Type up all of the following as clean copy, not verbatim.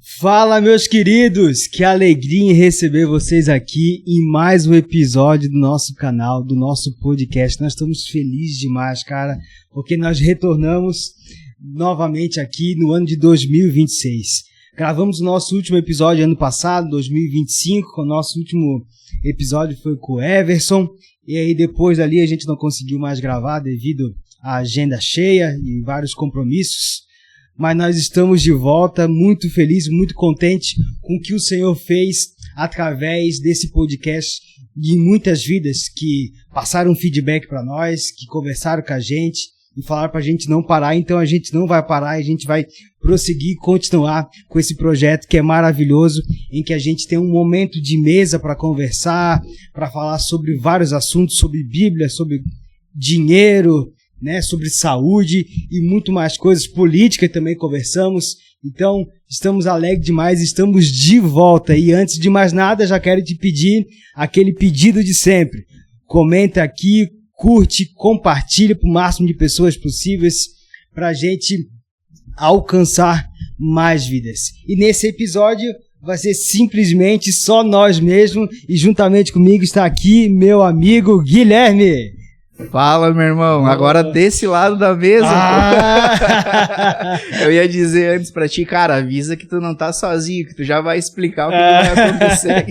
Fala, meus queridos, que alegria em receber vocês aqui em mais um episódio do nosso canal, do nosso podcast. Nós estamos felizes demais, cara, porque nós retornamos novamente aqui no ano de 2026. Gravamos o nosso último episódio ano passado, 2025, o nosso último episódio foi com o Everson, e aí depois dali a gente não conseguiu mais gravar devido à agenda cheia e vários compromissos. Mas nós estamos de volta, muito felizes, muito contentes com o que o Senhor fez através desse podcast de muitas vidas que passaram feedback para nós, que conversaram com a gente e falaram para a gente não parar. Então a gente não vai parar, a gente vai prosseguir e continuar com esse projeto que é maravilhoso, em que a gente tem um momento de mesa para conversar, para falar sobre vários assuntos, sobre Bíblia, sobre dinheiro, né, sobre saúde e muito mais coisas, política também conversamos. Então estamos alegres demais, estamos de volta. E antes de mais nada, já quero te pedir aquele pedido de sempre: comenta aqui, curte, compartilha para o máximo de pessoas possíveis para a gente alcançar mais vidas. E nesse episódio vai ser simplesmente só nós mesmos, e juntamente comigo está aqui meu amigo Guilherme. Fala, meu irmão, agora desse lado da mesa. Eu ia dizer antes pra ti, cara, avisa que tu não tá sozinho, que tu já vai explicar o que vai acontecer.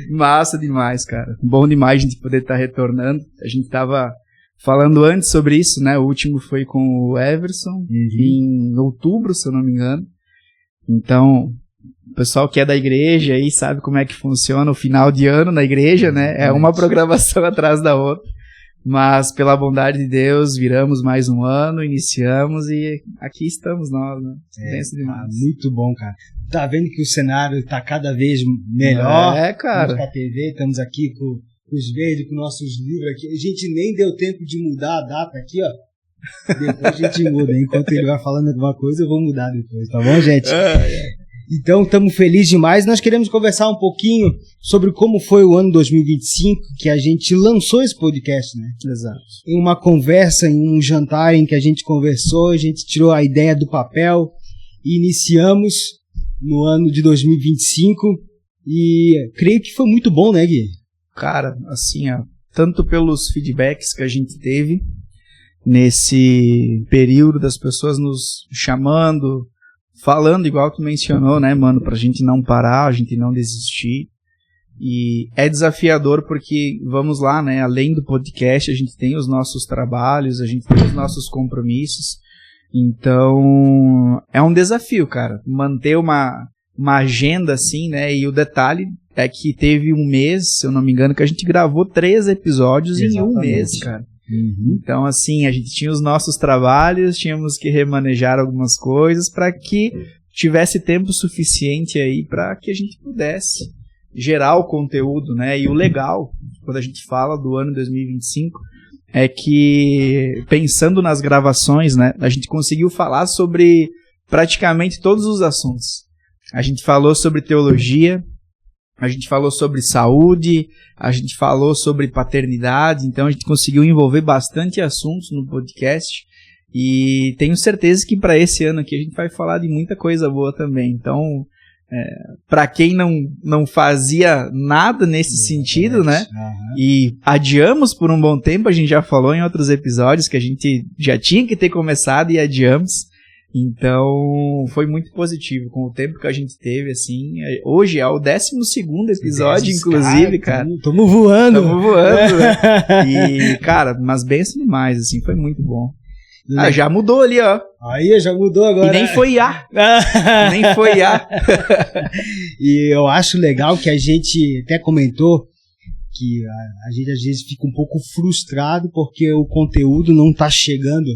Massa demais, cara. Bom demais a gente poder estar retornando. A gente tava falando antes sobre isso, né? O último foi com o Everson, em outubro, se eu não me engano. Então, o pessoal que é da igreja aí sabe como é que funciona o final de ano na igreja, né? É uma programação atrás da outra. Mas, pela bondade de Deus, viramos mais um ano, iniciamos e aqui estamos nós, né? Muito bom, cara. Tá vendo que o cenário tá cada vez melhor? É, cara. Estamos com a TV, estamos aqui com os verdes, com nossos livros aqui. A gente nem deu tempo de mudar a data aqui, ó. Depois a gente muda. Enquanto ele vai falando alguma coisa, eu vou mudar depois, tá bom, gente? Então, estamos felizes demais. Nós queremos conversar um pouquinho sobre como foi o ano 2025, que a gente lançou esse podcast, né? Exato. Em uma conversa, em um jantar em que a gente conversou, a gente tirou a ideia do papel e iniciamos no ano de 2025. E creio que foi muito bom, né, Gui? Cara, assim, ó, tanto pelos feedbacks que a gente teve nesse período, das pessoas nos chamando, falando, igual tu mencionou, né, mano, pra gente não parar, a gente não desistir. E é desafiador porque, vamos lá, né, além do podcast, a gente tem os nossos trabalhos, a gente tem os nossos compromissos. Então, é um desafio, cara, manter uma agenda assim, né, e o detalhe é que teve um mês, se eu não me engano, que a gente gravou 3 episódios em um mês, cara. Então, assim, a gente tinha os nossos trabalhos, tínhamos que remanejar algumas coisas para que tivesse tempo suficiente aí para que a gente pudesse gerar o conteúdo, né? E o legal, quando a gente fala do ano 2025, é que, pensando nas gravações, né, a gente conseguiu falar sobre praticamente todos os assuntos. A gente falou sobre teologia, a gente falou sobre saúde, a gente falou sobre paternidade, então a gente conseguiu envolver bastante assuntos no podcast e tenho certeza que para esse ano aqui a gente vai falar de muita coisa boa também. Então, para quem não fazia nada nesse sentido, né, e adiamos por um bom tempo, a gente já falou em outros episódios que a gente já tinha que ter começado e adiamos. Então, foi muito positivo com o tempo que a gente teve, assim. Hoje é o 12º episódio, inclusive, cara. Tamo voando. Né? E, cara, mas benção demais, assim, foi muito bom. Já mudou ali, ó. Aí, já mudou agora. E nem foi A. Nem foi A. E eu acho legal que a gente até comentou que a gente às vezes fica um pouco frustrado porque o conteúdo não tá chegando,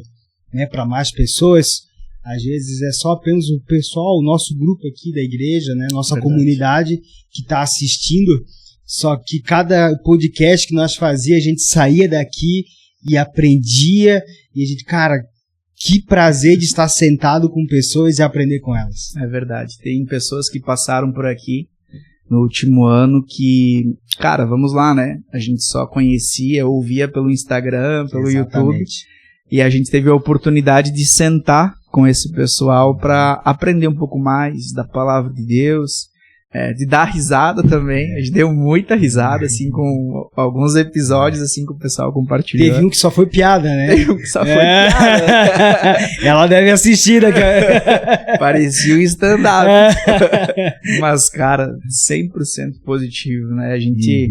né, para mais pessoas. Às vezes é só apenas o pessoal, o nosso grupo aqui da igreja, né, nossa comunidade que está assistindo. Só que cada podcast que nós fazíamos, a gente saía daqui e aprendia. E a gente, cara, que prazer de estar sentado com pessoas e aprender com elas. É verdade. Tem pessoas que passaram por aqui no último ano que, cara, vamos lá, né? A gente só conhecia, ouvia pelo Instagram, pelo YouTube. E a gente teve a oportunidade de sentar com esse pessoal para aprender um pouco mais da palavra de Deus, de dar risada também. A gente deu muita risada, assim, com alguns episódios, assim, que o pessoal compartilhou. Teve um que só foi piada, né? Teve um que só foi piada. Ela deve assistir, né, cara? Parecia um stand-up. Mas, cara, 100% positivo, né? A gente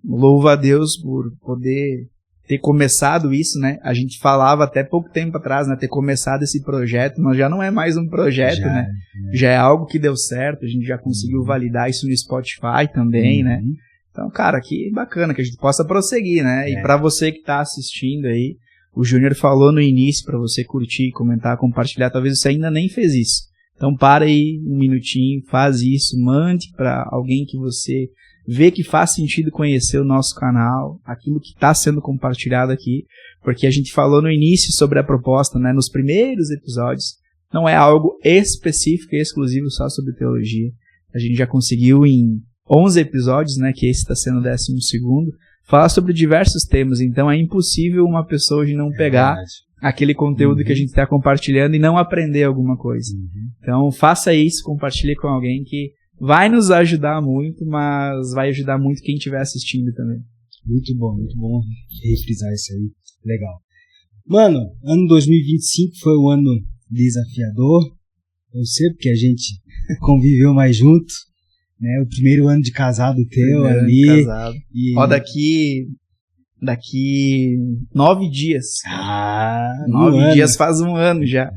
louva a Deus por poder ter começado isso, né? A gente falava até pouco tempo atrás, né? Ter começado esse projeto, mas já não é mais um projeto, né? Já é algo que deu certo, a gente já conseguiu validar isso no Spotify também, né? Então, cara, que bacana que a gente possa prosseguir, né? E pra você que tá assistindo aí, o Júnior falou no início pra você curtir, comentar, compartilhar, talvez você ainda nem fez isso. Então, para aí um minutinho, faz isso, mande pra alguém que você vê que faz sentido conhecer o nosso canal, aquilo que está sendo compartilhado aqui, porque a gente falou no início sobre a proposta, né, nos primeiros episódios, não é algo específico e exclusivo só sobre teologia. A gente já conseguiu em 11 episódios, né, que esse está sendo o 12º, falar sobre diversos temas, então é impossível uma pessoa de não pegar aquele conteúdo que a gente está compartilhando e não aprender alguma coisa. Então faça isso, compartilhe com alguém que vai nos ajudar muito, mas vai ajudar muito quem estiver assistindo também. Muito bom refrisar isso aí. Legal. Mano, ano 2025 foi um ano desafiador. Eu sei porque a gente conviveu mais junto, né? O primeiro ano de casado teu ali. Casado. Ó, daqui 9 dias. 9 dias faz um ano já.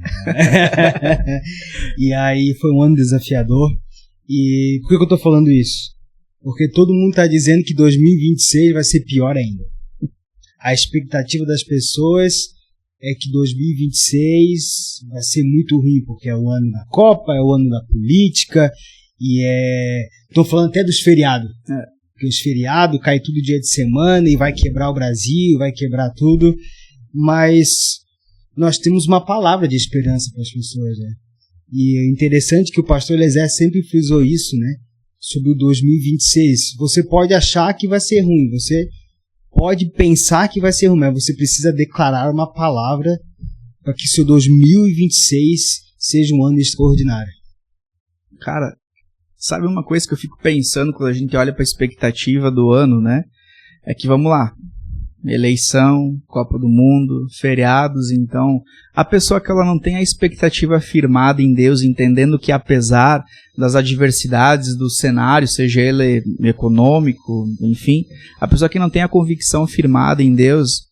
E aí foi um ano desafiador. E por que eu tô falando isso? Porque todo mundo tá dizendo que 2026 vai ser pior ainda. A expectativa das pessoas é que 2026 vai ser muito ruim, porque é o ano da Copa, é o ano da política, tô falando até dos feriados. Porque os feriados caem tudo dia de semana e vai quebrar o Brasil, vai quebrar tudo. Mas nós temos uma palavra de esperança para as pessoas, né? E é interessante que o pastor Eliezer sempre frisou isso, né? Sobre o 2026. Você pode achar que vai ser ruim, você pode pensar que vai ser ruim, mas você precisa declarar uma palavra para que seu 2026 seja um ano extraordinário. Cara, sabe uma coisa que eu fico pensando quando a gente olha para a expectativa do ano, né? É que, vamos lá, eleição, Copa do Mundo, feriados, então a pessoa que ela não tem a expectativa firmada em Deus, entendendo que apesar das adversidades do cenário, seja ele econômico, enfim, a pessoa que não tem a convicção firmada em Deus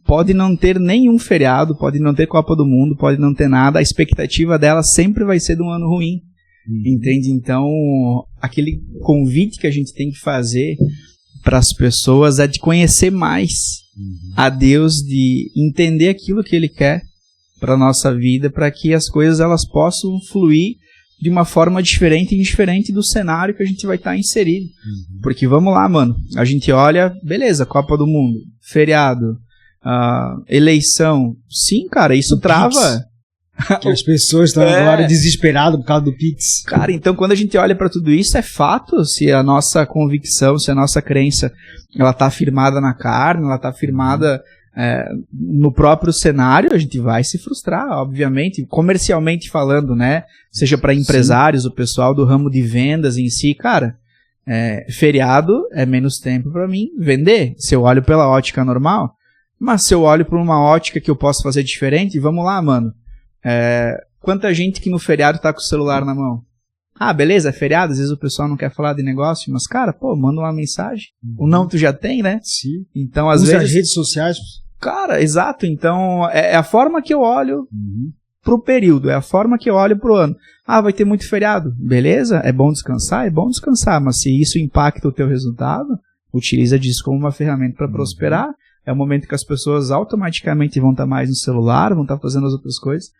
pode não ter nenhum feriado, pode não ter Copa do Mundo, pode não ter nada, a expectativa dela sempre vai ser de um ano ruim, entende? Então, aquele convite que a gente tem que fazer para as pessoas é de conhecer mais a Deus, de entender aquilo que Ele quer para a nossa vida, para que as coisas elas possam fluir de uma forma diferente e diferente do cenário que a gente vai estar inserido. Porque vamos lá, mano, a gente olha, beleza, Copa do Mundo, feriado, eleição, sim, cara, isso trava. Que as pessoas estão agora desesperadas por causa do Pix. Cara, então quando a gente olha para tudo isso, é fato se a nossa convicção, se a nossa crença, ela tá firmada na carne, ela tá firmada no próprio cenário, a gente vai se frustrar, obviamente, comercialmente falando, né? Seja para empresários, o pessoal do ramo de vendas em si, cara, feriado é menos tempo para mim vender, se eu olho pela ótica normal, mas se eu olho por uma ótica que eu posso fazer diferente, vamos lá, mano. Quanta gente que no feriado tá com o celular na mão. Ah, beleza, é feriado, às vezes o pessoal não quer falar de negócio, mas, cara, pô, manda uma mensagem. O não tu já tem, né? Sim. Então, às Usa vezes... as redes sociais. Cara, exato. Então, é a forma que eu olho pro período, é a forma que eu olho pro ano. Ah, vai ter muito feriado. Beleza, é bom descansar, mas se isso impacta o teu resultado, utiliza disso como uma ferramenta para prosperar. É o momento que as pessoas automaticamente vão estar mais no celular, vão estar fazendo as outras coisas.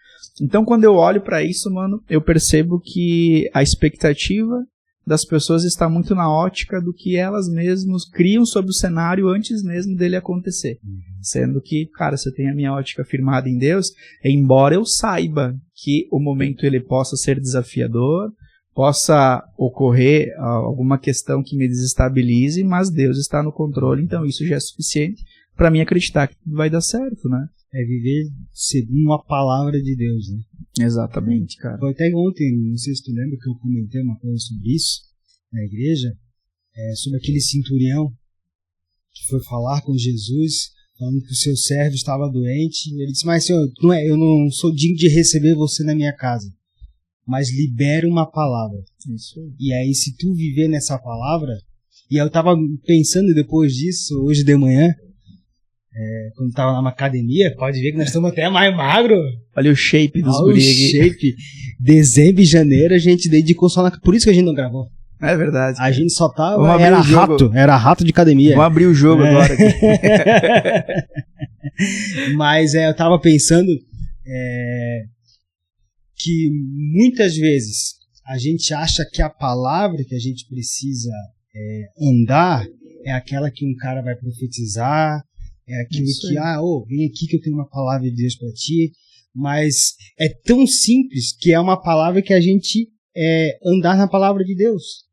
Então, quando eu olho para isso, mano, eu percebo que a expectativa das pessoas está muito na ótica do que elas mesmas criam sobre o cenário antes mesmo dele acontecer. Sendo que, cara, se eu tenho a minha ótica firmada em Deus, embora eu saiba que o momento ele possa ser desafiador, possa ocorrer alguma questão que me desestabilize, mas Deus está no controle, então isso já é suficiente pra mim acreditar que vai dar certo, né? É viver segundo uma palavra de Deus, né? Exatamente, cara. Foi até ontem, não sei se tu lembra que eu comentei uma coisa sobre isso na igreja, sobre aquele centurião que foi falar com Jesus, falando que o seu servo estava doente. Ele disse, mas Senhor, eu não sou digno de receber você na minha casa, mas libera uma palavra. Isso. E aí, se tu viver nessa palavra, e eu estava pensando depois disso, hoje de manhã, quando estava na academia, pode ver que nós estamos até mais magro. Olha o shape dos guri aqui. Shape. Dezembro e janeiro a gente dedicou só por isso que a gente não gravou. É verdade. A gente só tava... Vamos Era rato de academia. Vamos abrir o jogo agora aqui. Mas eu tava pensando que muitas vezes a gente acha que a palavra que a gente precisa andar é aquela que um cara vai profetizar, é aquilo que, vem aqui que eu tenho uma palavra de Deus para ti, mas é tão simples que é uma palavra que a gente andar na palavra de Deus.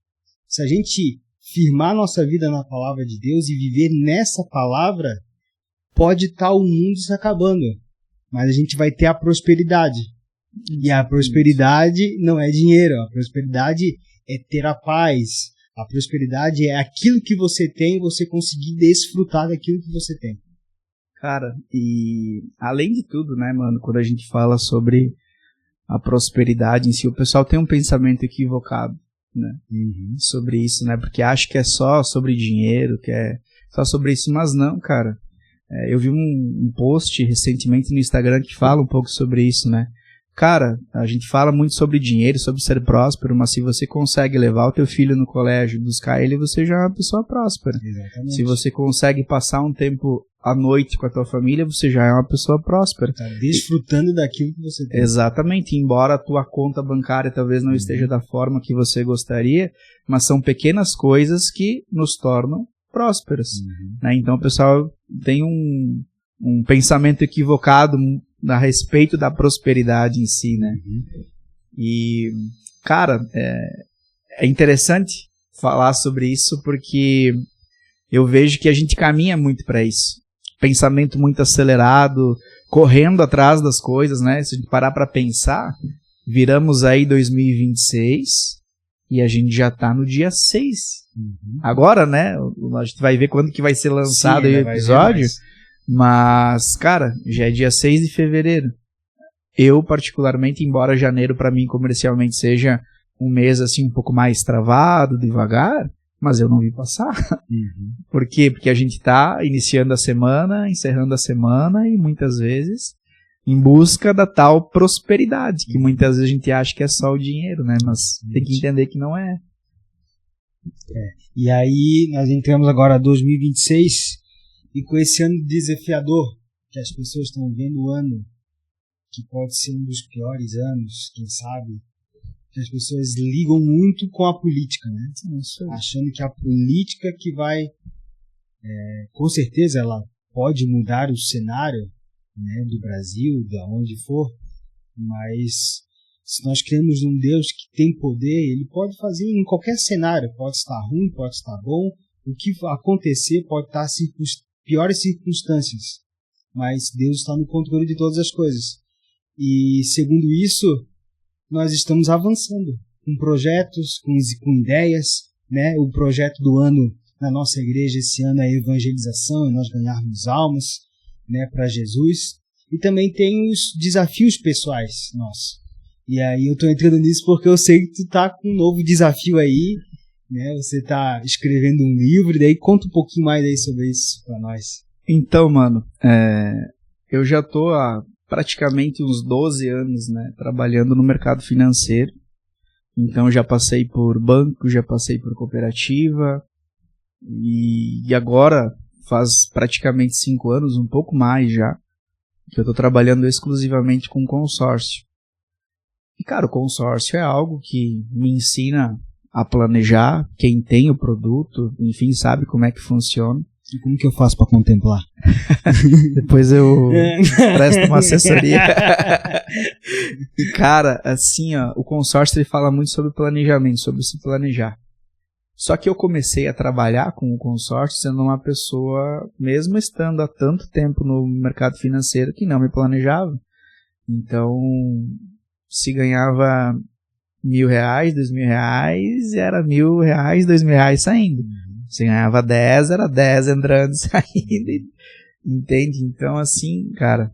Se a gente firmar nossa vida na palavra de Deus e viver nessa palavra, pode estar o mundo se acabando, mas a gente vai ter a prosperidade. E a prosperidade não é dinheiro, a prosperidade é ter a paz. A prosperidade é aquilo que você tem, você conseguir desfrutar daquilo que você tem. Cara, e além de tudo, né, mano, quando a gente fala sobre a prosperidade em si, o pessoal tem um pensamento equivocado, né, sobre isso, né, porque acha que é só sobre dinheiro, que é só sobre isso, mas não, cara. Eu vi um post recentemente no Instagram que fala um pouco sobre isso, né. Cara, a gente fala muito sobre dinheiro, sobre ser próspero, mas se você consegue levar o teu filho no colégio, buscar ele, você já é uma pessoa próspera. Exatamente. Se você consegue passar um tempo à noite com a tua família, você já é uma pessoa próspera. Tá desfrutando daquilo que você tem. Exatamente, embora a tua conta bancária talvez não esteja da forma que você gostaria, mas são pequenas coisas que nos tornam prósperas. Né? Então o pessoal tem um pensamento equivocado a respeito da prosperidade em si, né? E, cara, é interessante falar sobre isso porque eu vejo que a gente caminha muito para isso. Pensamento muito acelerado, correndo atrás das coisas, né? Se a gente parar para pensar, viramos aí 2026 e a gente já tá no dia 6. Agora, né? A gente vai ver quando que vai ser lançado o episódio. Mas, cara, já é dia 6 de fevereiro. Eu, particularmente, embora janeiro para mim comercialmente seja um mês assim um pouco mais travado, devagar, mas eu não vi passar. Por quê? Porque a gente tá iniciando a semana, encerrando a semana e muitas vezes em busca da tal prosperidade, que muitas vezes a gente acha que é só o dinheiro, né? Mas tem que entender que não é. E aí nós entramos agora em 2026 e com esse ano desafiador, que as pessoas estão vendo o ano, que pode ser um dos piores anos, quem sabe, que as pessoas ligam muito com a política, né? Achando que a política que vai, com certeza ela pode mudar o cenário, né, do Brasil, de onde for, mas se nós cremos num Deus que tem poder, ele pode fazer em qualquer cenário, pode estar ruim, pode estar bom, o que acontecer pode estar piores circunstâncias, mas Deus está no controle de todas as coisas. E segundo isso, nós estamos avançando com projetos, com ideias, né? O projeto do ano na nossa igreja esse ano é evangelização, é nós ganharmos almas, né, para Jesus. E também tem os desafios pessoais nossos. E aí eu estou entrando nisso porque eu sei que tu tá com um novo desafio aí, né? Você tá escrevendo um livro, e daí conta um pouquinho mais aí sobre isso para nós. Então, mano, eu já tô há praticamente uns 12 anos, né, trabalhando no mercado financeiro. Então já passei por banco, já passei por cooperativa e agora faz praticamente 5 anos, um pouco mais já, que eu tô trabalhando exclusivamente com consórcio. E, cara, o consórcio é algo que me ensina a planejar, quem tem o produto, enfim, sabe como é que funciona. E como que eu faço para contemplar? Depois eu presto uma assessoria. E, cara, assim, ó, o consórcio ele fala muito sobre planejamento, sobre se planejar. Só que eu comecei a trabalhar com o consórcio sendo uma pessoa, mesmo estando há tanto tempo no mercado financeiro, que não me planejava. Então, se ganhava R$1.000, R$2.000, era R$1.000, R$2.000 saindo. Se ganhava 10, era 10 entrando e saindo. Entende? Então, assim, cara,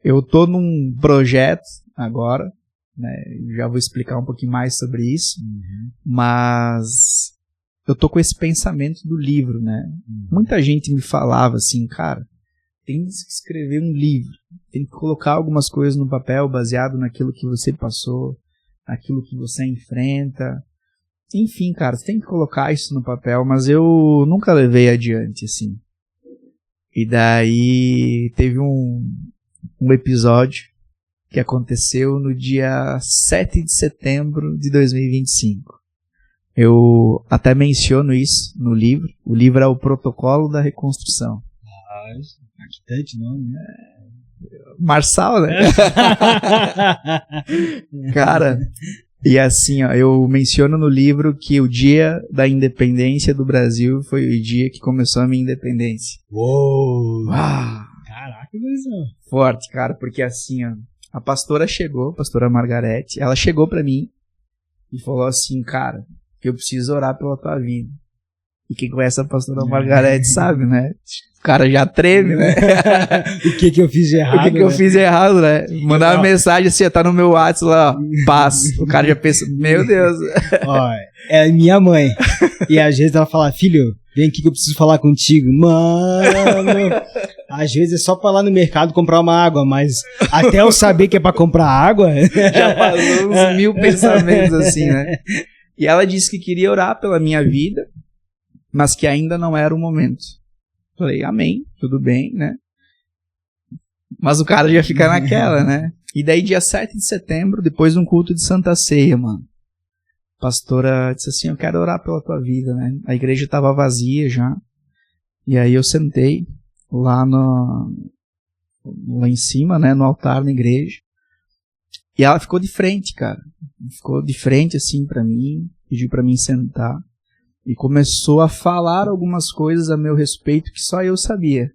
eu tô num projeto agora, né? Já vou explicar um pouquinho mais sobre isso, mas eu tô com esse pensamento do livro, né? Muita gente me falava assim, cara, tem que escrever um livro, tem que colocar algumas coisas no papel baseado naquilo que você passou, naquilo que você enfrenta. Enfim, cara, você tem que colocar isso no papel, mas eu nunca levei adiante, assim. E daí teve um episódio que aconteceu no dia 7 de setembro de 2025. Eu até menciono isso no livro. O livro é o Protocolo da Reconstrução. Bastante nome, né? Marçal, né? Cara, e assim, ó, eu menciono no livro que o dia da independência do Brasil foi o dia que começou a minha independência. Uou! Caraca, Luizão. Forte, cara, porque assim, ó, a pastora chegou, a pastora Margarete, ela chegou pra mim e falou assim, cara, eu preciso orar pela tua vida. E quem conhece a pastora Margarete sabe, né? O cara já treme, né? O que eu fiz de errado? O que eu fiz de errado, né? Mandar uma mensagem assim, tá no meu WhatsApp lá, ó, paz. O cara já pensa, meu Deus. Ó, é minha mãe. E às vezes ela fala, filho, vem aqui que eu preciso falar contigo. Mano, às vezes é só pra lá no mercado comprar uma água, mas até eu saber que é pra comprar água... Já falou uns 1000 pensamentos assim, né? E ela disse que queria orar pela minha vida, mas que ainda não era o momento. Falei, amém, tudo bem, né? Mas o cara já fica naquela, né? E daí, dia 7 de setembro, depois de um culto de Santa Ceia, mano, a pastora disse assim, eu quero orar pela tua vida, né? A igreja estava vazia já. E aí eu sentei lá em cima, né? No altar na igreja. E ela ficou de frente, cara. Ficou de frente, assim, pra mim. Pediu pra mim sentar. E começou a falar algumas coisas a meu respeito que só eu sabia.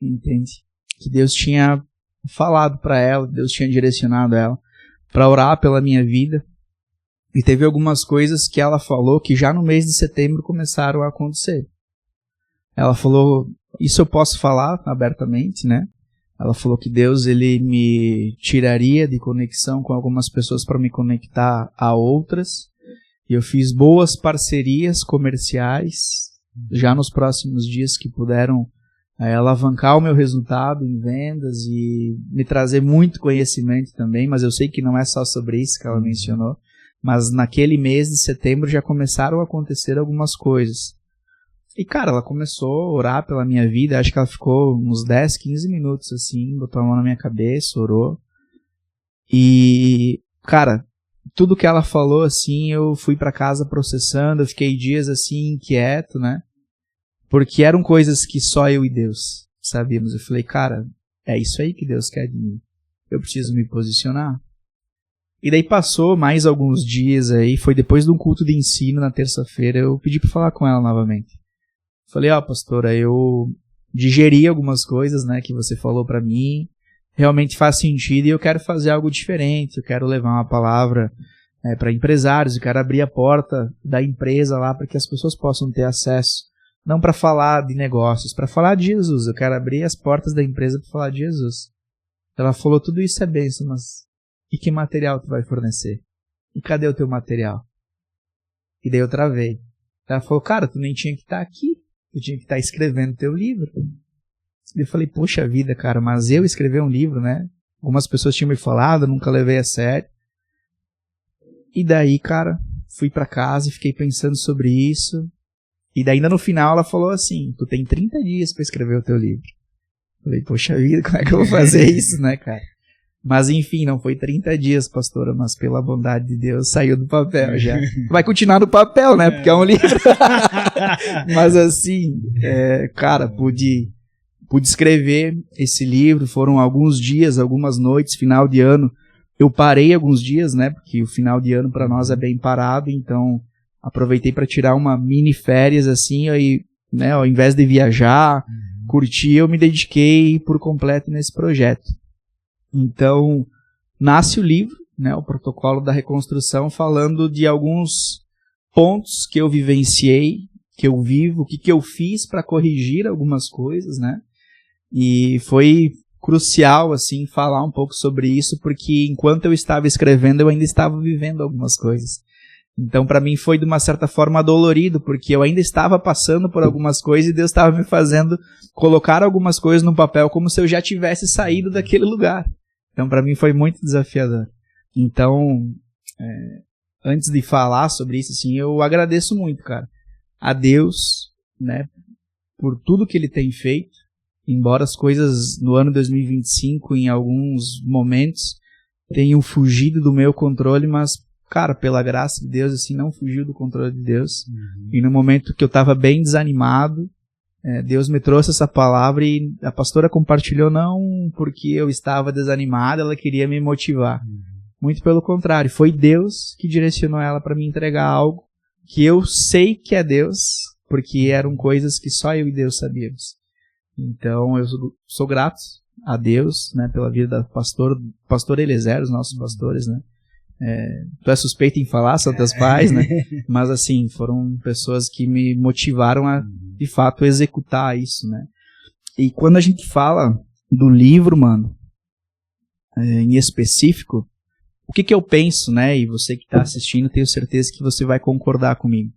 Entende? Que Deus tinha falado pra ela, Deus tinha direcionado ela pra orar pela minha vida. E teve algumas coisas que ela falou que já no mês de setembro começaram a acontecer. Ela falou, isso eu posso falar abertamente, né? Ela falou que Deus, ele me tiraria de conexão com algumas pessoas para me conectar a outras. E eu fiz boas parcerias comerciais já nos próximos dias que puderam alavancar o meu resultado em vendas e me trazer muito conhecimento também, mas eu sei que não é só sobre isso que ela mencionou, mas naquele mês de setembro já começaram a acontecer algumas coisas. E cara, ela começou a orar pela minha vida, acho que ela ficou uns 10, 15 minutos assim, botou a mão na minha cabeça, orou. E cara, tudo que ela falou, assim, eu fui pra casa processando, eu fiquei dias, assim, inquieto, né? Porque eram coisas que só eu e Deus sabíamos. Eu falei, cara, é isso aí que Deus quer de mim. Eu preciso me posicionar. E daí passou mais alguns dias aí, foi depois de um culto de ensino na terça-feira, eu pedi pra falar com ela novamente. Falei, pastora, eu digeri algumas coisas, né, que você falou pra mim, realmente faz sentido e eu quero fazer algo diferente, eu quero levar uma palavra para empresários, eu quero abrir a porta da empresa lá para que as pessoas possam ter acesso, não para falar de negócios, para falar de Jesus, eu quero abrir as portas da empresa para falar de Jesus. Ela falou, tudo isso é bênção, mas e que material tu vai fornecer? E cadê o teu material? E daí eu travei. Ela falou, cara, tu nem tinha que estar aqui, tu tinha que estar escrevendo teu livro. Eu falei, poxa vida, cara, mas eu escrever um livro, né? Algumas pessoas tinham me falado, eu nunca levei a sério. E daí, cara, fui pra casa e fiquei pensando sobre isso. E daí, ainda no final, ela falou assim, tu tem 30 dias pra escrever o teu livro. Eu falei, poxa vida, como é que eu vou fazer isso, né, cara? Mas enfim, não foi 30 dias, pastora, mas pela bondade de Deus saiu do papel já. Vai continuar no papel, né, porque é um livro. Mas assim, cara, pude escrever esse livro, foram alguns dias, algumas noites, final de ano. Eu parei alguns dias, né, porque o final de ano para nós é bem parado, então aproveitei para tirar uma mini férias assim, aí, né, ao invés de viajar, curtir, eu me dediquei por completo nesse projeto. Então, nasce o livro, né, o Protocolo da Reconstrução, falando de alguns pontos que eu vivenciei, que eu vivo, o que eu fiz para corrigir algumas coisas, né? E foi crucial, assim, falar um pouco sobre isso, porque enquanto eu estava escrevendo, eu ainda estava vivendo algumas coisas. Então, para mim, foi de uma certa forma dolorido, porque eu ainda estava passando por algumas coisas e Deus estava me fazendo colocar algumas coisas no papel como se eu já tivesse saído daquele lugar. Então, para mim, foi muito desafiador. Então, antes de falar sobre isso, assim, eu agradeço muito, cara, a Deus, né, por tudo que Ele tem feito, embora as coisas no ano 2025, em alguns momentos, tenham fugido do meu controle, mas, cara, pela graça de Deus, assim, não fugiu do controle de Deus. E no momento que eu estava bem desanimado, Deus me trouxe essa palavra e a pastora compartilhou não porque eu estava desanimado, ela queria me motivar. Muito pelo contrário, foi Deus que direcionou ela para me entregar algo que eu sei que é Deus, porque eram coisas que só eu e Deus sabíamos. Então eu sou grato a Deus, né, pela vida da pastor Eliezer, os nossos pastores, né. Tu é suspeito em falar, são teus pais, né? Mas assim, foram pessoas que me motivaram a, de fato, executar isso, né? E quando a gente fala do livro, mano, em específico, o que eu penso, né? E você que está assistindo, tenho certeza que você vai concordar comigo.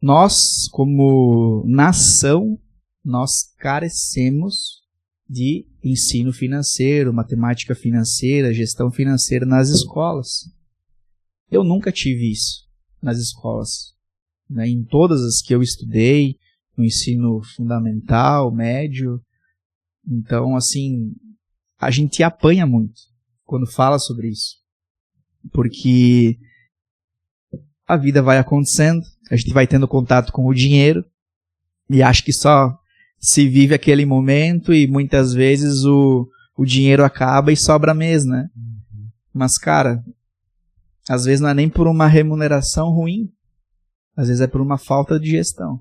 Nós, como nação, nós carecemos de ensino financeiro, matemática financeira, gestão financeira nas escolas. Eu nunca tive isso nas escolas, né? Em todas as que eu estudei, no ensino fundamental, médio. Então, assim, a gente apanha muito quando fala sobre isso. Porque a vida vai acontecendo, a gente vai tendo contato com o dinheiro e acha que só se vive aquele momento e muitas vezes o dinheiro acaba e sobra mês, né? Mas, cara, às vezes não é nem por uma remuneração ruim, às vezes é por uma falta de gestão.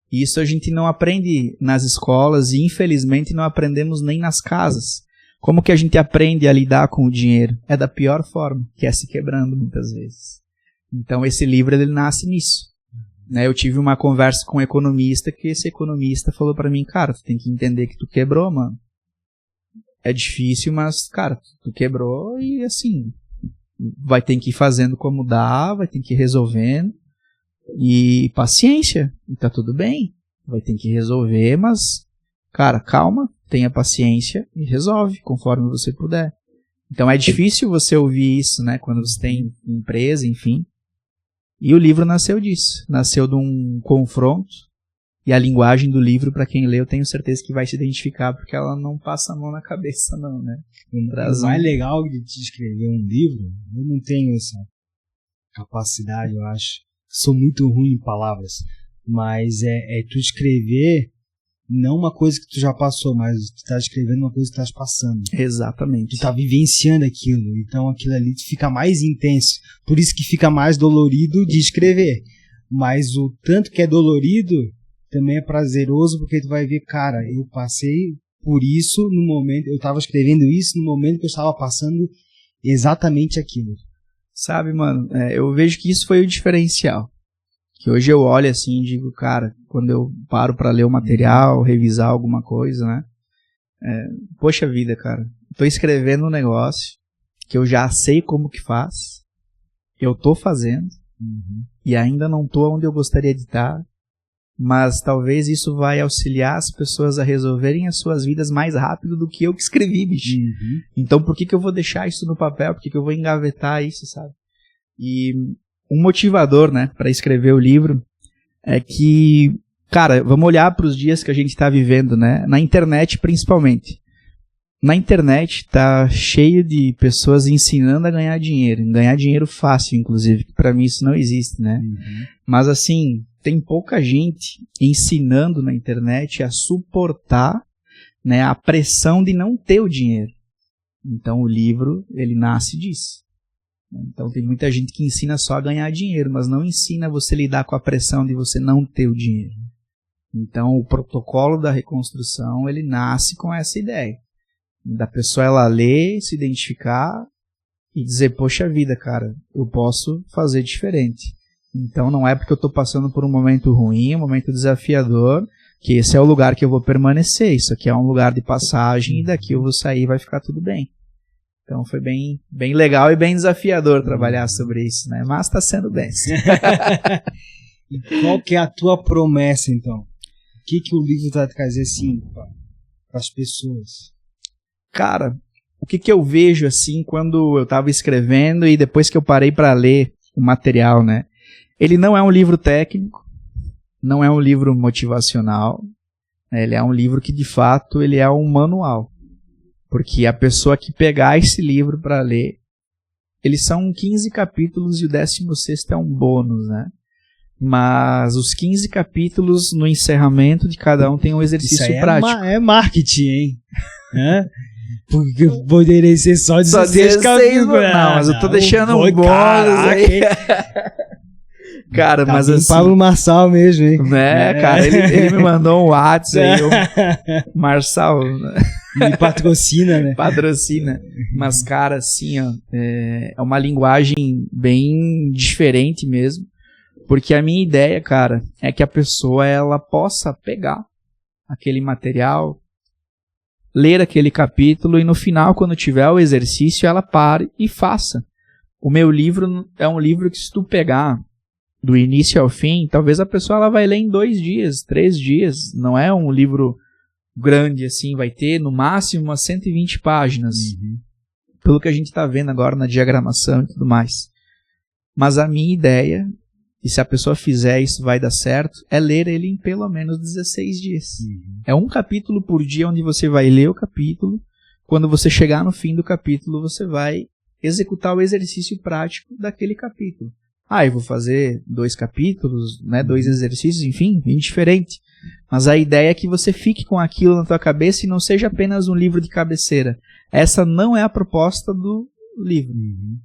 E isso a gente não aprende nas escolas e, infelizmente, não aprendemos nem nas casas. Como que a gente aprende a lidar com o dinheiro? É da pior forma, que é se quebrando muitas vezes. Então, esse livro, ele nasce nisso. Eu tive uma conversa com um economista, que esse economista falou pra mim, cara, tu tem que entender que tu quebrou, mano. É difícil, mas, cara, tu quebrou e, assim, vai ter que ir fazendo como dá, vai ter que ir resolvendo. E paciência, e tá tudo bem. Vai ter que resolver, mas, cara, calma, tenha paciência e resolve, conforme você puder. Então é difícil você ouvir isso, né, quando você tem empresa, enfim. E o livro nasceu disso, nasceu de um confronto, e a linguagem do livro, para quem lê, eu tenho certeza que vai se identificar, porque ela não passa a mão na cabeça, não, né? O mais legal de te escrever um livro, eu não tenho essa capacidade, eu acho. Sou muito ruim em palavras, mas é tu escrever não uma coisa que tu já passou, mas tu tá escrevendo uma coisa que tu estás passando. Exatamente. Tu tá vivenciando aquilo, então aquilo ali fica mais intenso. Por isso que fica mais dolorido de escrever. Mas o tanto que é dolorido também é prazeroso, porque tu vai ver, cara, eu passei por isso no momento, eu estava escrevendo isso no momento que eu estava passando exatamente aquilo. Sabe, mano, eu vejo que isso foi o diferencial. Que hoje eu olho assim e digo, cara, quando eu paro pra ler o material, revisar alguma coisa, né? Poxa vida, cara, tô escrevendo um negócio que eu já sei como que faz, eu tô fazendo, e ainda não tô onde eu gostaria de estar, mas talvez isso vai auxiliar as pessoas a resolverem as suas vidas mais rápido do que eu que escrevi, bicho. Então por que eu vou deixar isso no papel? Por que eu vou engavetar isso, sabe? E um motivador, né, para escrever o livro é que, cara, vamos olhar para os dias que a gente está vivendo, né, na internet principalmente. Na internet tá cheio de pessoas ensinando a ganhar dinheiro fácil, inclusive, que para mim isso não existe, né? Mas assim, tem pouca gente ensinando na internet a suportar, né, a pressão de não ter o dinheiro. Então o livro, ele nasce disso. Então tem muita gente que ensina só a ganhar dinheiro, mas não ensina você a lidar com a pressão de você não ter o dinheiro. Então o protocolo da reconstrução, ele nasce com essa ideia. Da pessoa ela ler, se identificar e dizer, poxa vida, cara, eu posso fazer diferente. Então não é porque eu estou passando por um momento ruim, um momento desafiador, que esse é o lugar que eu vou permanecer. Isso aqui é um lugar de passagem e daqui eu vou sair e vai ficar tudo bem. Então foi bem legal e bem desafiador trabalhar sobre isso, né? Mas está sendo bem. E qual que é a tua promessa, então? O que o livro vai trazer, assim, para as pessoas? Cara, o que eu vejo, assim, quando eu estava escrevendo e depois que eu parei para ler o material, né? Ele não é um livro técnico, não é um livro motivacional, né? Ele é um livro que, de fato, ele é um manual. Porque a pessoa que pegar esse livro para ler, eles são 15 capítulos e o 16º é um bônus, né? Mas os 15 capítulos, no encerramento de cada um, tem um exercício prático. É marketing, hein? Porque poderia ser só 16 capítulos. Não, mas eu tô deixando um bônus aí. Cara, tá, mas assim... Pablo Marçal mesmo, hein? Né, cara, ele me mandou um WhatsApp aí, Marçal... Me patrocina, né? Patrocina. Mas, cara, assim, ó, é uma linguagem bem diferente mesmo. Porque a minha ideia, cara, é que a pessoa, ela possa pegar aquele material, ler aquele capítulo e no final, quando tiver o exercício, ela pare e faça. O meu livro é um livro que, se tu pegar do início ao fim, talvez a pessoa ela vai ler em 2 dias, 3 dias. Não é um livro grande assim, vai ter no máximo umas 120 páginas. Pelo que a gente está vendo agora na diagramação e tudo mais. Mas a minha ideia, e se a pessoa fizer isso vai dar certo, é ler ele em pelo menos 16 dias. É um capítulo por dia onde você vai ler o capítulo. Quando você chegar no fim do capítulo, você vai executar o exercício prático daquele capítulo. Eu vou fazer 2 capítulos, né, 2 exercícios, enfim, indiferente. Mas a ideia é que você fique com aquilo na tua cabeça e não seja apenas um livro de cabeceira. Essa não é a proposta do livro.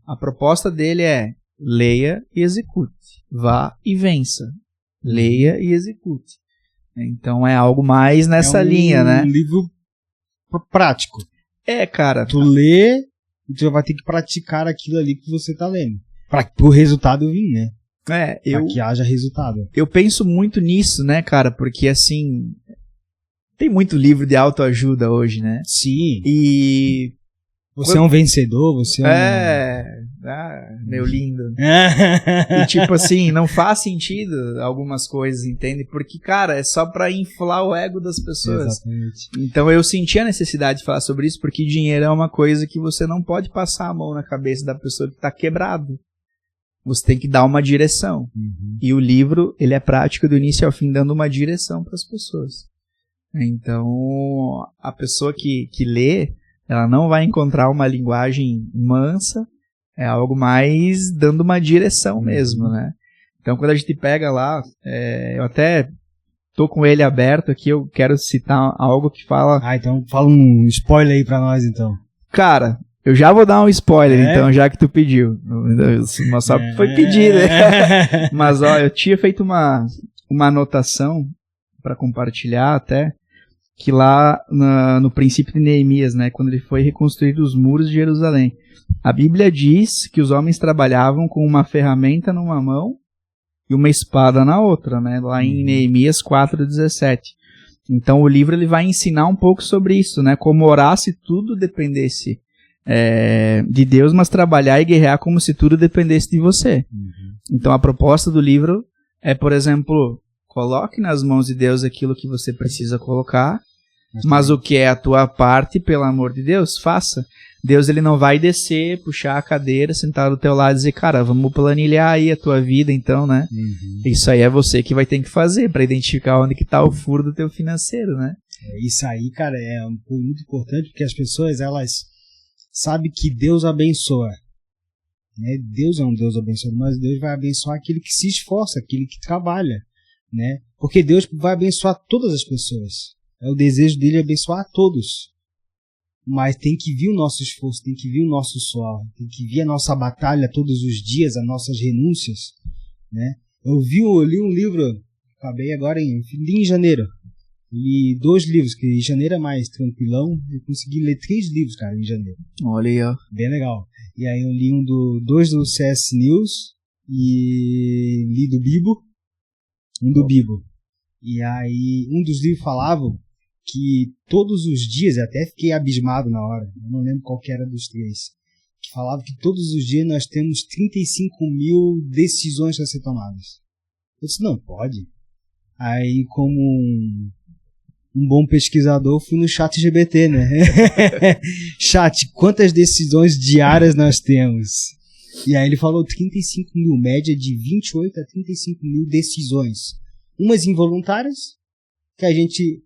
A proposta dele é leia e execute. Vá e vença. Leia e execute. Então é algo mais nessa linha, né? É um livro prático. Cara. Tu lê e tu vai ter que praticar aquilo ali que você tá lendo. Para o resultado vir, né? Para que haja resultado. Eu penso muito nisso, né, cara? Porque, assim, tem muito livro de autoajuda hoje, né? Sim. E... Você é um vencedor, você meu lindo. E, tipo assim, não faz sentido algumas coisas, entende? Porque, cara, é só pra inflar o ego das pessoas. Exatamente. Então eu senti a necessidade de falar sobre isso, porque dinheiro é uma coisa que você não pode passar a mão na cabeça da pessoa que tá quebrado. Você tem que dar uma direção. E o livro, ele é prático do início ao fim, dando uma direção para as pessoas. Então, a pessoa que lê, ela não vai encontrar uma linguagem mansa, é algo mais dando uma direção mesmo, né? Então, quando a gente pega lá, eu até tô com ele aberto aqui, eu quero citar algo que fala... Então fala um spoiler aí pra nós, então. Cara... Eu já vou dar um spoiler, então, já que tu pediu. Mas só foi pedir, né? Mas, ó, eu tinha feito uma anotação para compartilhar até, que lá no princípio de Neemias, né, quando ele foi reconstruir os muros de Jerusalém, a Bíblia diz que os homens trabalhavam com uma ferramenta numa mão e uma espada na outra, né? Lá em Neemias 4:17. Então, o livro ele vai ensinar um pouco sobre isso, né? Como orar se tudo dependesse de Deus, mas trabalhar e guerrear como se tudo dependesse de você. Então a proposta do livro é, por exemplo, coloque nas mãos de Deus aquilo que você precisa colocar, mas o que é a tua parte, pelo amor de Deus, faça. Deus ele não vai descer, puxar a cadeira, sentar do teu lado e dizer, cara, vamos planilhar aí a tua vida então, né? Isso aí é você que vai ter que fazer para identificar onde que tá o furo do teu financeiro, né? Isso aí, cara, é muito importante, porque as pessoas, elas sabe que Deus abençoa, né? Deus é um Deus abençoador, mas Deus vai abençoar aquele que se esforça, aquele que trabalha, né? Porque Deus vai abençoar todas as pessoas. O desejo dele é abençoar a todos. mas tem que vir o nosso esforço, tem que vir o nosso suor, tem que vir a nossa batalha todos os dias, as nossas renúncias, né? Eu li um livro, acabei agora li em janeiro, li 2 livros, que em janeiro é mais tranquilão, eu consegui ler 3 livros, cara, em janeiro. Olha aí, ó. Bem legal. E aí eu li 2 do C.S. Lewis e li do Bibo, do Bibo. E aí um dos livros falava que todos os dias, até fiquei abismado na hora, eu não lembro qual que era dos 3, que falava que todos os dias nós temos 35.000 decisões a ser tomadas. Eu disse, não pode. Aí, como um bom pesquisador, fui no ChatGPT, né? Chat, quantas decisões diárias nós temos? E aí ele falou 35.000, média de 28 a 35.000 decisões. Umas involuntárias, que a gente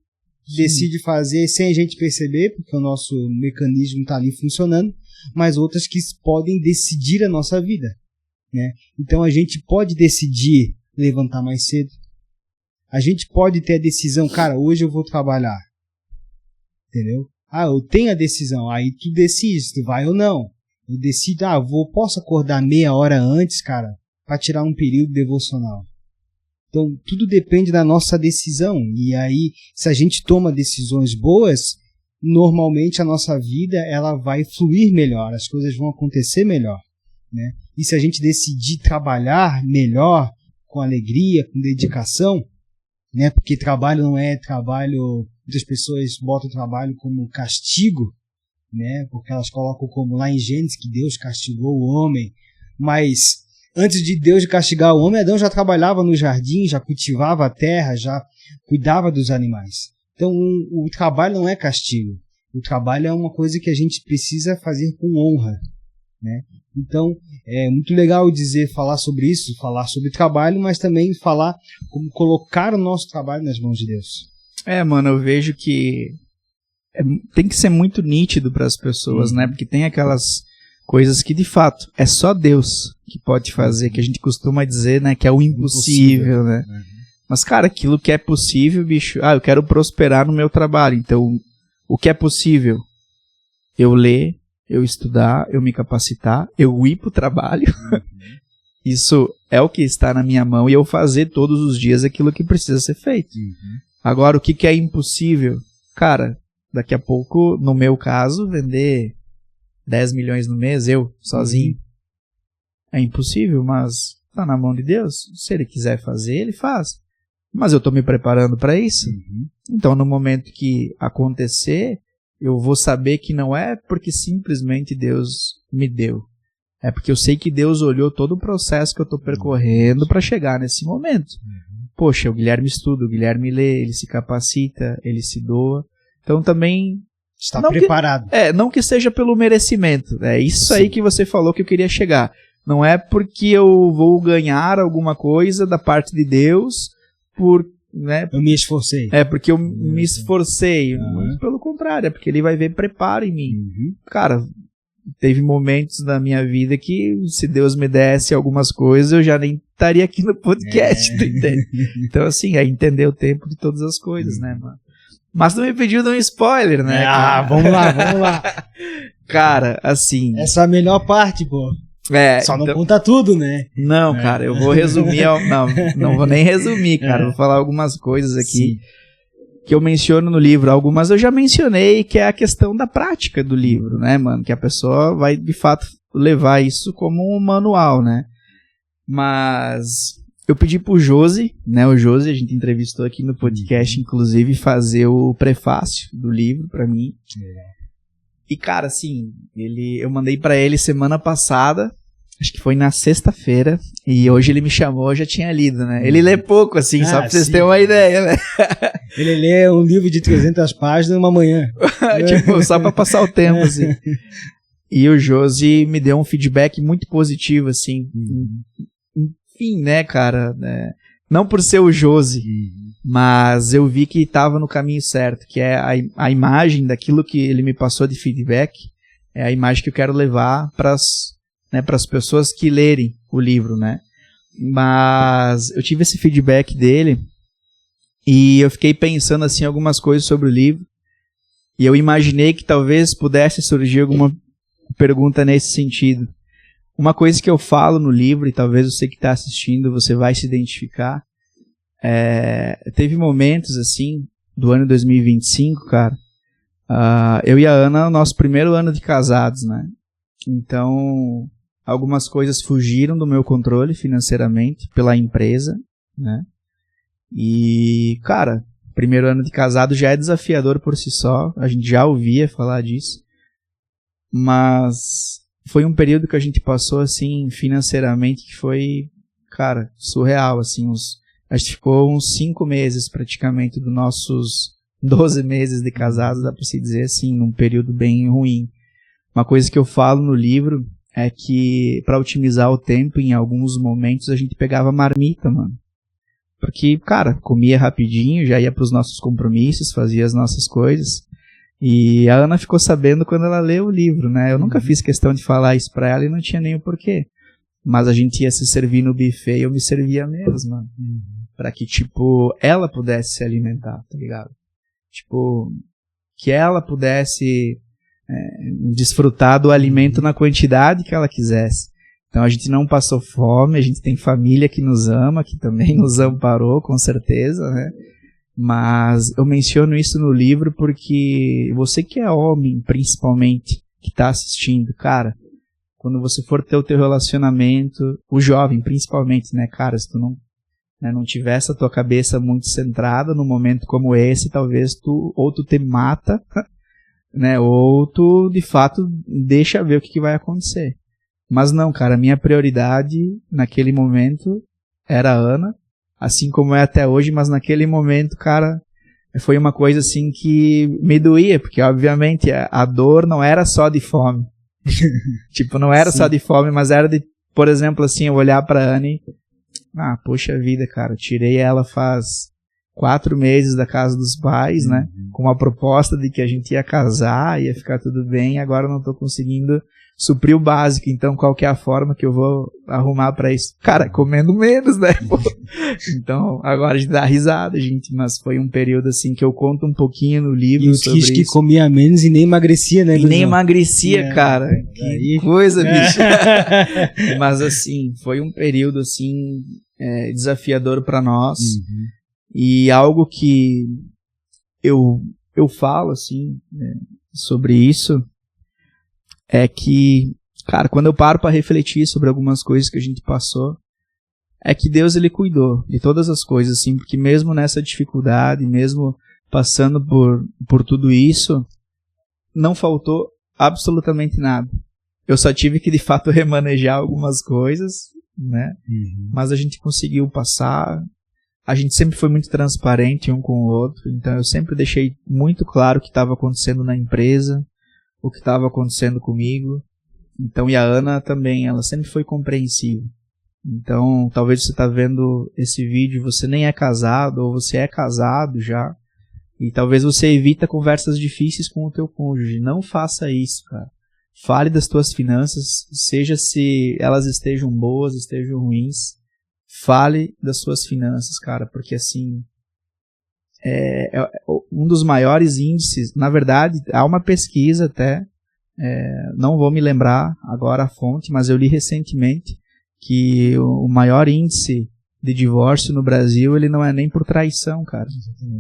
decide fazer sem a gente perceber, porque o nosso mecanismo está ali funcionando, mas outras que podem decidir a nossa vida, né? Então a gente pode decidir levantar mais cedo, a gente pode ter a decisão, cara, hoje eu vou trabalhar, entendeu? Eu tenho a decisão, aí tu decide se tu vai ou não. Eu decido, posso acordar meia hora antes, cara, para tirar um período devocional. Então, tudo depende da nossa decisão. E aí, se a gente toma decisões boas, normalmente a nossa vida ela vai fluir melhor, as coisas vão acontecer melhor, né? E se a gente decidir trabalhar melhor, com alegria, com dedicação, né? Porque trabalho não é trabalho, muitas pessoas botam o trabalho como castigo, né? Porque elas colocam como lá em Gênesis que Deus castigou o homem, mas antes de Deus castigar o homem, Adão já trabalhava no jardim, já cultivava a terra, já cuidava dos animais. Então o trabalho não é castigo, o trabalho é uma coisa que a gente precisa fazer com honra, né? Então é muito legal falar sobre isso, falar sobre trabalho, mas também falar como colocar o nosso trabalho nas mãos de Deus. Mano, eu vejo que tem que ser muito nítido para as pessoas, né? Porque tem aquelas coisas que de fato é só Deus que pode fazer, que a gente costuma dizer, né, que é o impossível, né? Mas, cara, aquilo que é possível, bicho, eu quero prosperar no meu trabalho, então o que é possível? Eu ler, eu estudar, eu me capacitar, eu ir pro trabalho, isso é o que está na minha mão e eu fazer todos os dias aquilo que precisa ser feito. Agora, o que é impossível? Cara, daqui a pouco, no meu caso, vender 10 milhões no mês, eu, sozinho, é impossível, mas tá na mão de Deus. Se Ele quiser fazer, Ele faz. Mas eu tô me preparando para isso. Então, no momento que acontecer, eu vou saber que não é porque simplesmente Deus me deu. É porque eu sei que Deus olhou todo o processo que eu tô percorrendo para chegar nesse momento. Poxa, o Guilherme estuda, o Guilherme lê, ele se capacita, ele se doa. Então, também está preparado. Não que seja pelo merecimento. É isso aí que você falou que eu queria chegar. Não é porque eu vou ganhar alguma coisa da parte de Deus né? Eu me esforcei. É porque eu me esforcei. Muito pelo contrário, é porque Ele vai ver preparo em mim. Cara, teve momentos na minha vida que se Deus me desse algumas coisas, eu já nem estaria aqui no podcast, tu entende? Então, assim, é entender o tempo de todas as coisas, né, mano? Mas tu me pediu de um spoiler, né? Vamos lá. Cara, assim... Essa é a melhor parte, pô. Só não conta tudo, né? Não, cara, eu vou resumir... Não vou nem resumir, cara. Vou falar algumas coisas aqui que eu menciono no livro. Algumas eu já mencionei, que é a questão da prática do livro, né, mano? Que a pessoa vai, de fato, levar isso como um manual, né? Mas... eu pedi pro Josi, né, o Josi, a gente entrevistou aqui no podcast, inclusive, fazer o prefácio do livro pra mim. E, cara, assim, eu mandei pra ele semana passada, acho que foi na sexta-feira, e hoje ele me chamou, eu já tinha lido, né? Ele lê pouco, assim, só pra vocês terem uma ideia, né? Ele lê um livro de 300 páginas numa manhã. Tipo, só pra passar o tempo, assim. E o Josi me deu um feedback muito positivo, assim, enfim, né, cara, né? Não por ser o Josi, mas eu vi que estava no caminho certo, que é a imagem daquilo que ele me passou de feedback, é a imagem que eu quero levar para as pessoas que lerem o livro, né? Mas eu tive esse feedback dele e eu fiquei pensando assim algumas coisas sobre o livro E eu imaginei que talvez pudesse surgir alguma pergunta nesse sentido. Uma coisa que eu falo no livro, e talvez você que está assistindo, você vai se identificar, teve momentos assim, do ano 2025, cara, eu e a Ana, nosso primeiro ano de casados, né? Então, algumas coisas fugiram do meu controle financeiramente pela empresa, né? E, cara, primeiro ano de casado já é desafiador por si só, a gente já ouvia falar disso, mas foi um período que a gente passou, assim, financeiramente, que foi, cara, surreal, assim, a gente ficou uns 5 meses, praticamente, dos nossos 12 meses de casados, dá pra se dizer, assim, num período bem ruim. Uma coisa que eu falo no livro é que, pra otimizar o tempo, em alguns momentos, a gente pegava marmita, mano. Porque, cara, comia rapidinho, já ia pros nossos compromissos, fazia as nossas coisas. E a Ana ficou sabendo quando ela leu o livro, né? Eu nunca fiz questão de falar isso pra ela e não tinha nem o porquê. Mas a gente ia se servir no buffet e eu me servia mesmo, mano. Pra que, tipo, ela pudesse se alimentar, tá ligado? Tipo, que ela pudesse desfrutar do alimento na quantidade que ela quisesse. Então a gente não passou fome, a gente tem família que nos ama, que também nos amparou, com certeza, né? Mas eu menciono isso no livro porque você que é homem, principalmente, que está assistindo, cara, quando você for ter o teu relacionamento, o jovem principalmente, né, cara, se tu não tiver essa tua cabeça muito centrada num momento como esse, talvez tu te mata, né, ou tu de fato deixa ver o que vai acontecer. Mas não, cara, a minha prioridade naquele momento era a Ana, assim como é até hoje, mas naquele momento, cara, foi uma coisa assim que me doía, porque obviamente a dor não era só de fome. Tipo, não era só de fome, mas era de, por exemplo, assim, eu olhar pra Ana e, poxa vida, cara, tirei ela faz 4 meses da casa dos pais, né, com uma proposta de que a gente ia casar, ia ficar tudo bem, e agora eu não tô conseguindo suprir o básico, então qual que é a forma que eu vou arrumar pra isso? Cara, comendo menos, né? Então, agora a gente dá risada, gente, mas foi um período assim que eu conto um pouquinho no livro sobre isso. Que comia menos e nem emagrecia, né? E nem emagrecia, cara. Que coisa, bicho. Mas assim, foi um período assim, desafiador pra nós. E algo que eu falo assim, sobre isso, é que, cara, quando eu paro para refletir sobre algumas coisas que a gente passou, é que Deus, ele cuidou de todas as coisas, assim, porque mesmo nessa dificuldade, mesmo passando por tudo isso, não faltou absolutamente nada. Eu só tive que, de fato, remanejar algumas coisas, né? Mas a gente conseguiu passar. A gente sempre foi muito transparente um com o outro, então eu sempre deixei muito claro o que estava acontecendo na empresa, o que estava acontecendo comigo. Então, e a Ana também, ela sempre foi compreensiva. Então, talvez você está vendo esse vídeo, você nem é casado, ou você é casado já, e talvez você evita conversas difíceis com o teu cônjuge. Não faça isso, cara. Fale das tuas finanças, seja se elas estejam boas, estejam ruins. Fale das suas finanças, cara, porque assim, um dos maiores índices, na verdade, há uma pesquisa até, não vou me lembrar agora a fonte, mas eu li recentemente que o maior índice de divórcio no Brasil, ele não é nem por traição, cara,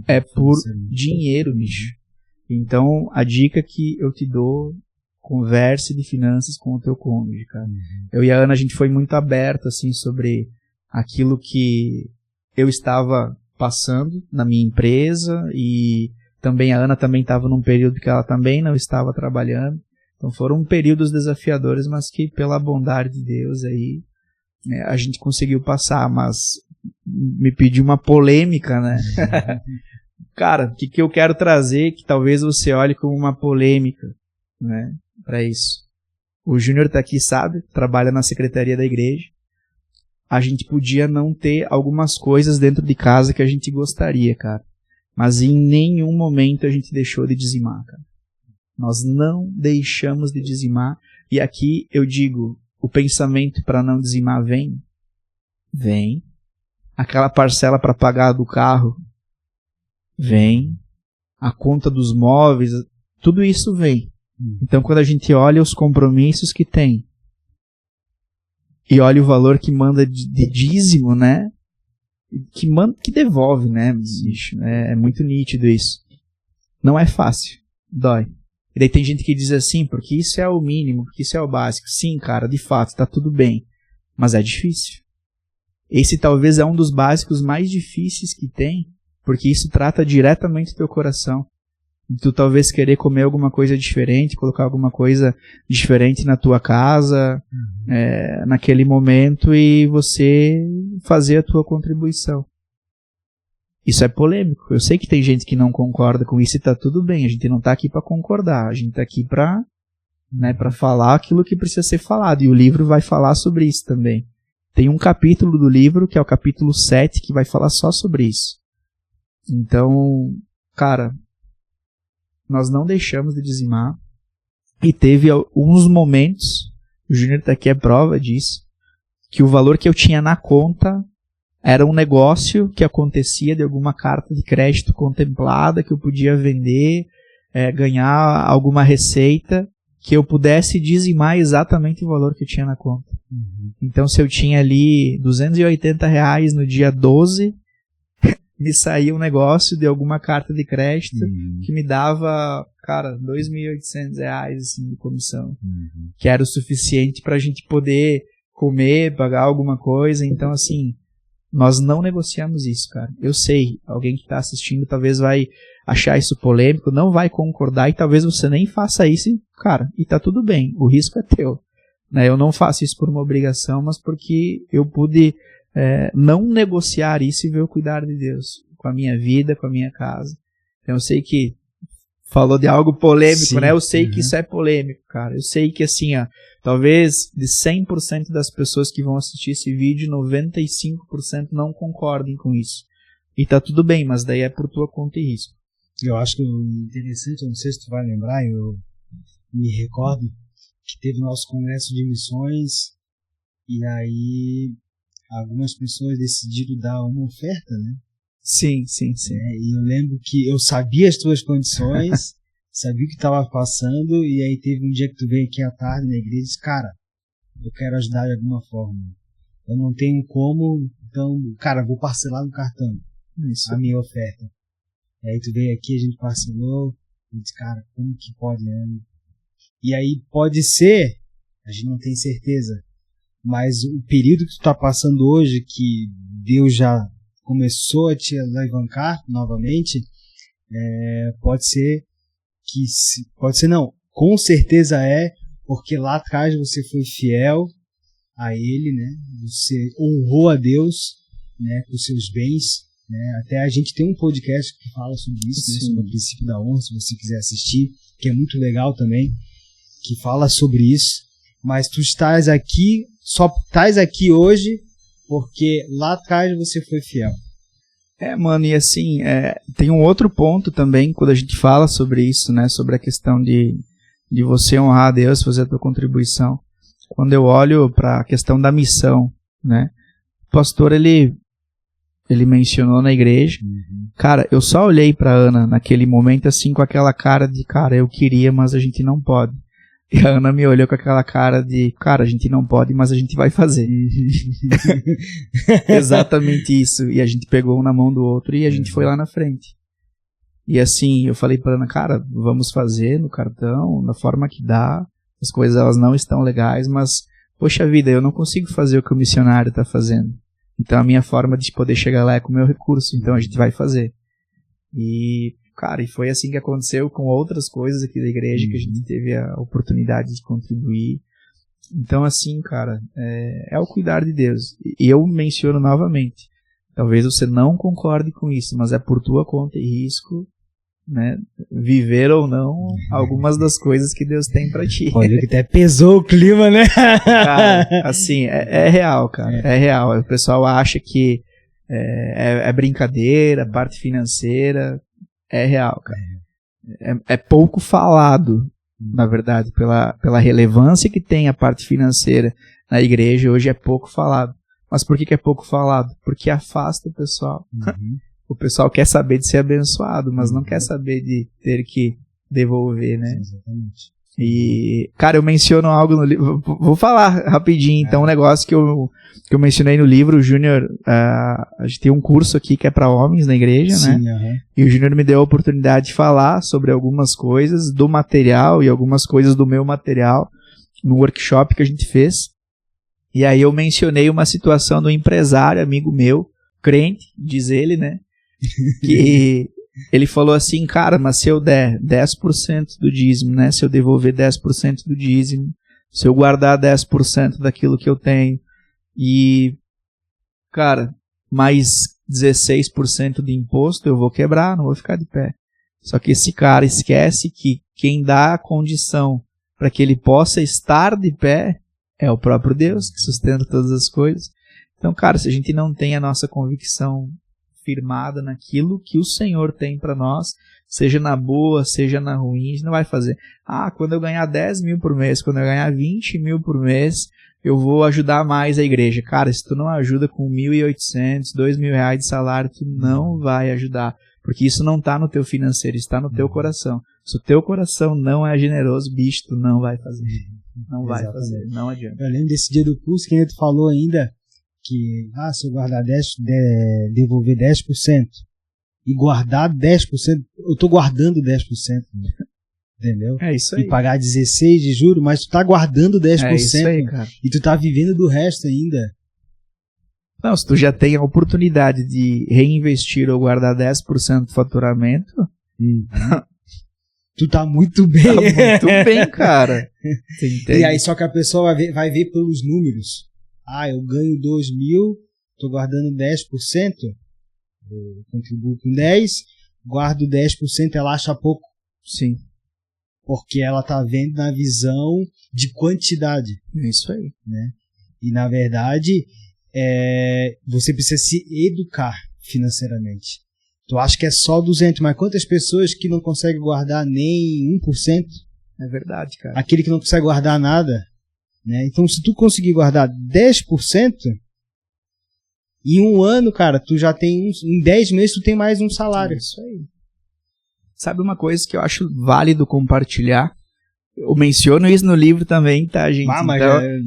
é por dinheiro, bicho. Então, a dica que eu te dou, converse de finanças com o teu cônjuge, cara. Eu e a Ana, a gente foi muito aberto, assim, sobre aquilo que eu estava passando na minha empresa, e também a Ana também estava num período que ela também não estava trabalhando. Então foram períodos desafiadores, mas que pela bondade de Deus aí a gente conseguiu passar. Mas me pediu uma polêmica, né? Cara, o que eu quero trazer que talvez você olhe como uma polêmica, né, para isso. O Júnior tá aqui, sabe? Trabalha na secretaria da igreja. A gente podia não ter algumas coisas dentro de casa que a gente gostaria, cara. Mas em nenhum momento a gente deixou de dizimar, cara. Nós não deixamos de dizimar. E aqui eu digo, o pensamento para não dizimar vem. Aquela parcela para pagar do carro, vem. A conta dos móveis, Tudo isso vem. Então, quando a gente olha os compromissos que tem e olha o valor que manda de dízimo, né? Que devolve, né, bicho? É muito nítido isso. Não é fácil. Dói. E daí tem gente que diz assim, porque isso é o mínimo, porque isso é o básico. Sim, cara, de fato, tá tudo bem. Mas é difícil. Esse talvez é um dos básicos mais difíceis que tem, porque isso trata diretamente do teu coração. Tu talvez querer comer alguma coisa diferente, colocar alguma coisa diferente na tua casa, naquele momento, e você fazer a tua contribuição. Isso é polêmico. Eu sei que tem gente que não concorda com isso e tá tudo bem. A gente não tá aqui para concordar. A gente tá aqui para falar aquilo que precisa ser falado. E o livro vai falar sobre isso também. Tem um capítulo do livro, que é o capítulo 7, que vai falar só sobre isso. Então, cara, nós não deixamos de dizimar. E teve uns momentos, o Júnior tá aqui é prova disso, que o valor que eu tinha na conta era um negócio que acontecia de alguma carta de crédito contemplada, que eu podia vender, ganhar alguma receita, que eu pudesse dizimar exatamente o valor que eu tinha na conta. Então, se eu tinha ali R$280 no dia 12, me saía um negócio de alguma carta de crédito que me dava, cara, R$2.800 assim, de comissão, que era o suficiente para a gente poder comer, pagar alguma coisa. Então, assim, nós não negociamos isso, cara. Eu sei, alguém que está assistindo talvez vai achar isso polêmico, não vai concordar, e talvez você nem faça isso, cara, e tá tudo bem, o risco é teu. Né? Eu não faço isso por uma obrigação, mas porque eu pude não negociar isso e ver o cuidar de Deus com a minha vida, com a minha casa. Então, eu sei que falou de algo polêmico, sim, né? Eu sei que isso é polêmico, cara. Eu sei que, assim, talvez de 100% das pessoas que vão assistir esse vídeo, 95% não concordem com isso. E tá tudo bem, mas daí é por tua conta e risco. Eu acho que o interessante, eu não sei se tu vai lembrar, eu me recordo que teve nosso congresso de missões e aí algumas pessoas decidiram dar uma oferta, né? Sim. E eu lembro que eu sabia as tuas condições, sabia o que estava passando, e aí teve um dia que tu veio aqui à tarde na igreja e disse, cara, eu quero ajudar de alguma forma. Eu não tenho como, então, cara, vou parcelar no cartão a minha oferta. E aí tu veio aqui, a gente parcelou, e disse, cara, como que pode, né? E aí pode ser, a gente não tem certeza, mas o período que tu está passando hoje, que Deus já começou a te alavancar novamente, pode ser não, com certeza porque lá atrás você foi fiel a Ele, né? Você honrou a Deus, né, com seus bens, né? Até a gente tem um podcast que fala sobre isso, né, sobre o princípio da honra, se você quiser assistir, que é muito legal também, que fala sobre isso. Mas tu estás aqui, só estás aqui hoje porque lá atrás você foi fiel. Mano, e assim, tem um outro ponto também, quando a gente fala sobre isso, né, sobre a questão de você honrar a Deus, fazer a tua contribuição. Quando eu olho para a questão da missão, né, o pastor, ele mencionou na igreja, cara, eu só olhei para Ana naquele momento, assim, com aquela cara de, cara, eu queria, mas a gente não pode. E a Ana me olhou com aquela cara de, cara, a gente não pode, mas a gente vai fazer. Exatamente isso. E a gente pegou um na mão do outro e a gente foi lá na frente. E assim, eu falei pra Ana, cara, vamos fazer no cartão, da forma que dá. As coisas, elas não estão legais, mas, poxa vida, eu não consigo fazer o que o missionário tá fazendo. Então a minha forma de poder chegar lá é com o meu recurso, então a gente vai fazer. E, cara, e foi assim que aconteceu com outras coisas aqui da igreja, que a gente teve a oportunidade de contribuir. Então, assim, cara, é o cuidar de Deus. E eu menciono novamente, talvez você não concorde com isso, mas é por tua conta e risco, né, viver ou não algumas das coisas que Deus tem pra ti. Olha que até pesou o clima, né? Cara, assim, é real, cara, é real. O pessoal acha que é brincadeira, parte financeira, é real, cara. É pouco falado, na verdade, pela relevância que tem a parte financeira na igreja, hoje é pouco falado. Mas por que é pouco falado? Porque afasta o pessoal. O pessoal quer saber de ser abençoado, mas não quer saber de ter que devolver, né? Exatamente. E, cara, eu menciono algo no livro, vou falar rapidinho, então, um negócio que eu mencionei no livro. O Júnior, a gente tem um curso aqui que é para homens na igreja, Sim, né? E o Júnior me deu a oportunidade de falar sobre algumas coisas do material e algumas coisas do meu material no workshop que a gente fez. E aí eu mencionei uma situação do empresário, amigo meu, crente, diz ele, né? Que ele falou assim, cara, mas se eu der 10% do dízimo, né? Se eu devolver 10% do dízimo, se eu guardar 10% daquilo que eu tenho e, cara, mais 16% de imposto, eu vou quebrar, não vou ficar de pé. Só que esse cara esquece que quem dá a condição para que ele possa estar de pé é o próprio Deus, que sustenta todas as coisas. Então, cara, se a gente não tem a nossa convicção firmada naquilo que o Senhor tem para nós, seja na boa, seja na ruim, a gente não vai fazer. Quando eu ganhar 10 mil por mês, quando eu ganhar 20 mil por mês, eu vou ajudar mais a igreja. Cara, se tu não ajuda com 1.800, 2.000 reais de salário, tu não vai ajudar. Porque isso não está no teu financeiro, está no teu coração. Se o teu coração não é generoso, bicho, tu não vai fazer. Não vai fazer, não adianta. Eu lembro desse dia do curso que tu falou ainda que, se eu guardar devolver 10% e guardar 10%, eu tô guardando 10%, entendeu? É isso aí. E pagar 16 de juros, mas tu tá guardando 10%. É isso aí, cara. E tu tá vivendo do resto ainda. Não, se tu já tem a oportunidade de reinvestir ou guardar 10% do faturamento, tu tá muito bem. Tá muito bem, cara. E aí só que a pessoa vai ver pelos números. Eu ganho 2.000, tô guardando 10%, eu contribuo com 10%, guardo 10%, ela acha pouco. Sim. Porque ela tá vendo na visão de quantidade. Isso aí. Né? E na verdade, você precisa se educar financeiramente. Tu acha que é só 200, mas quantas pessoas que não conseguem guardar nem 1%? É verdade, cara. Aquele que não consegue guardar nada. Né? Então, se tu conseguir guardar 10%, em um ano, cara, tu já tem em 10 meses tu tem mais um salário. Isso aí. Sabe uma coisa que eu acho válido compartilhar? Eu menciono isso no livro também, tá, gente?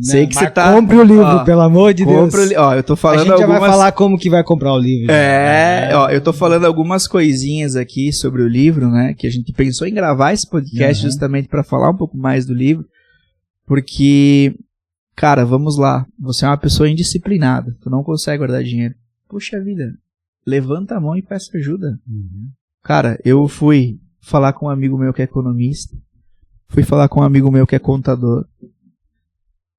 Sei que você tá... Compre o livro, pelo amor de Deus. Eu tô falando a gente já vai falar como que vai comprar o livro. Eu tô falando algumas coisinhas aqui sobre o livro, né? Que a gente pensou em gravar esse podcast justamente para falar um pouco mais do livro. Porque, cara, vamos lá. Você é uma pessoa indisciplinada. Tu não consegue guardar dinheiro. Puxa vida, levanta a mão e peça ajuda. Cara, eu fui falar com um amigo meu que é economista. Fui falar com um amigo meu que é contador.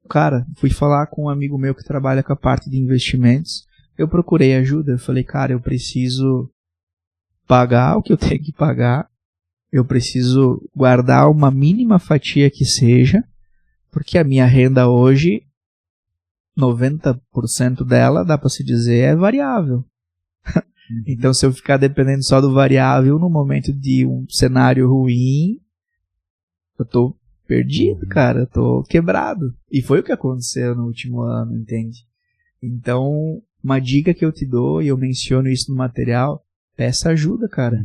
Cara, fui falar com um amigo meu que trabalha com a parte de investimentos. Eu procurei ajuda. Eu falei, cara, eu preciso pagar o que eu tenho que pagar. Eu preciso guardar uma mínima fatia que seja. Porque a minha renda hoje, 90% dela, dá para se dizer, é variável. Então, se eu ficar dependendo só do variável no momento de um cenário ruim, eu tô perdido, cara. Eu tô quebrado. E foi o que aconteceu no último ano, entende? Então, uma dica que eu te dou, e eu menciono isso no material, peça ajuda, cara.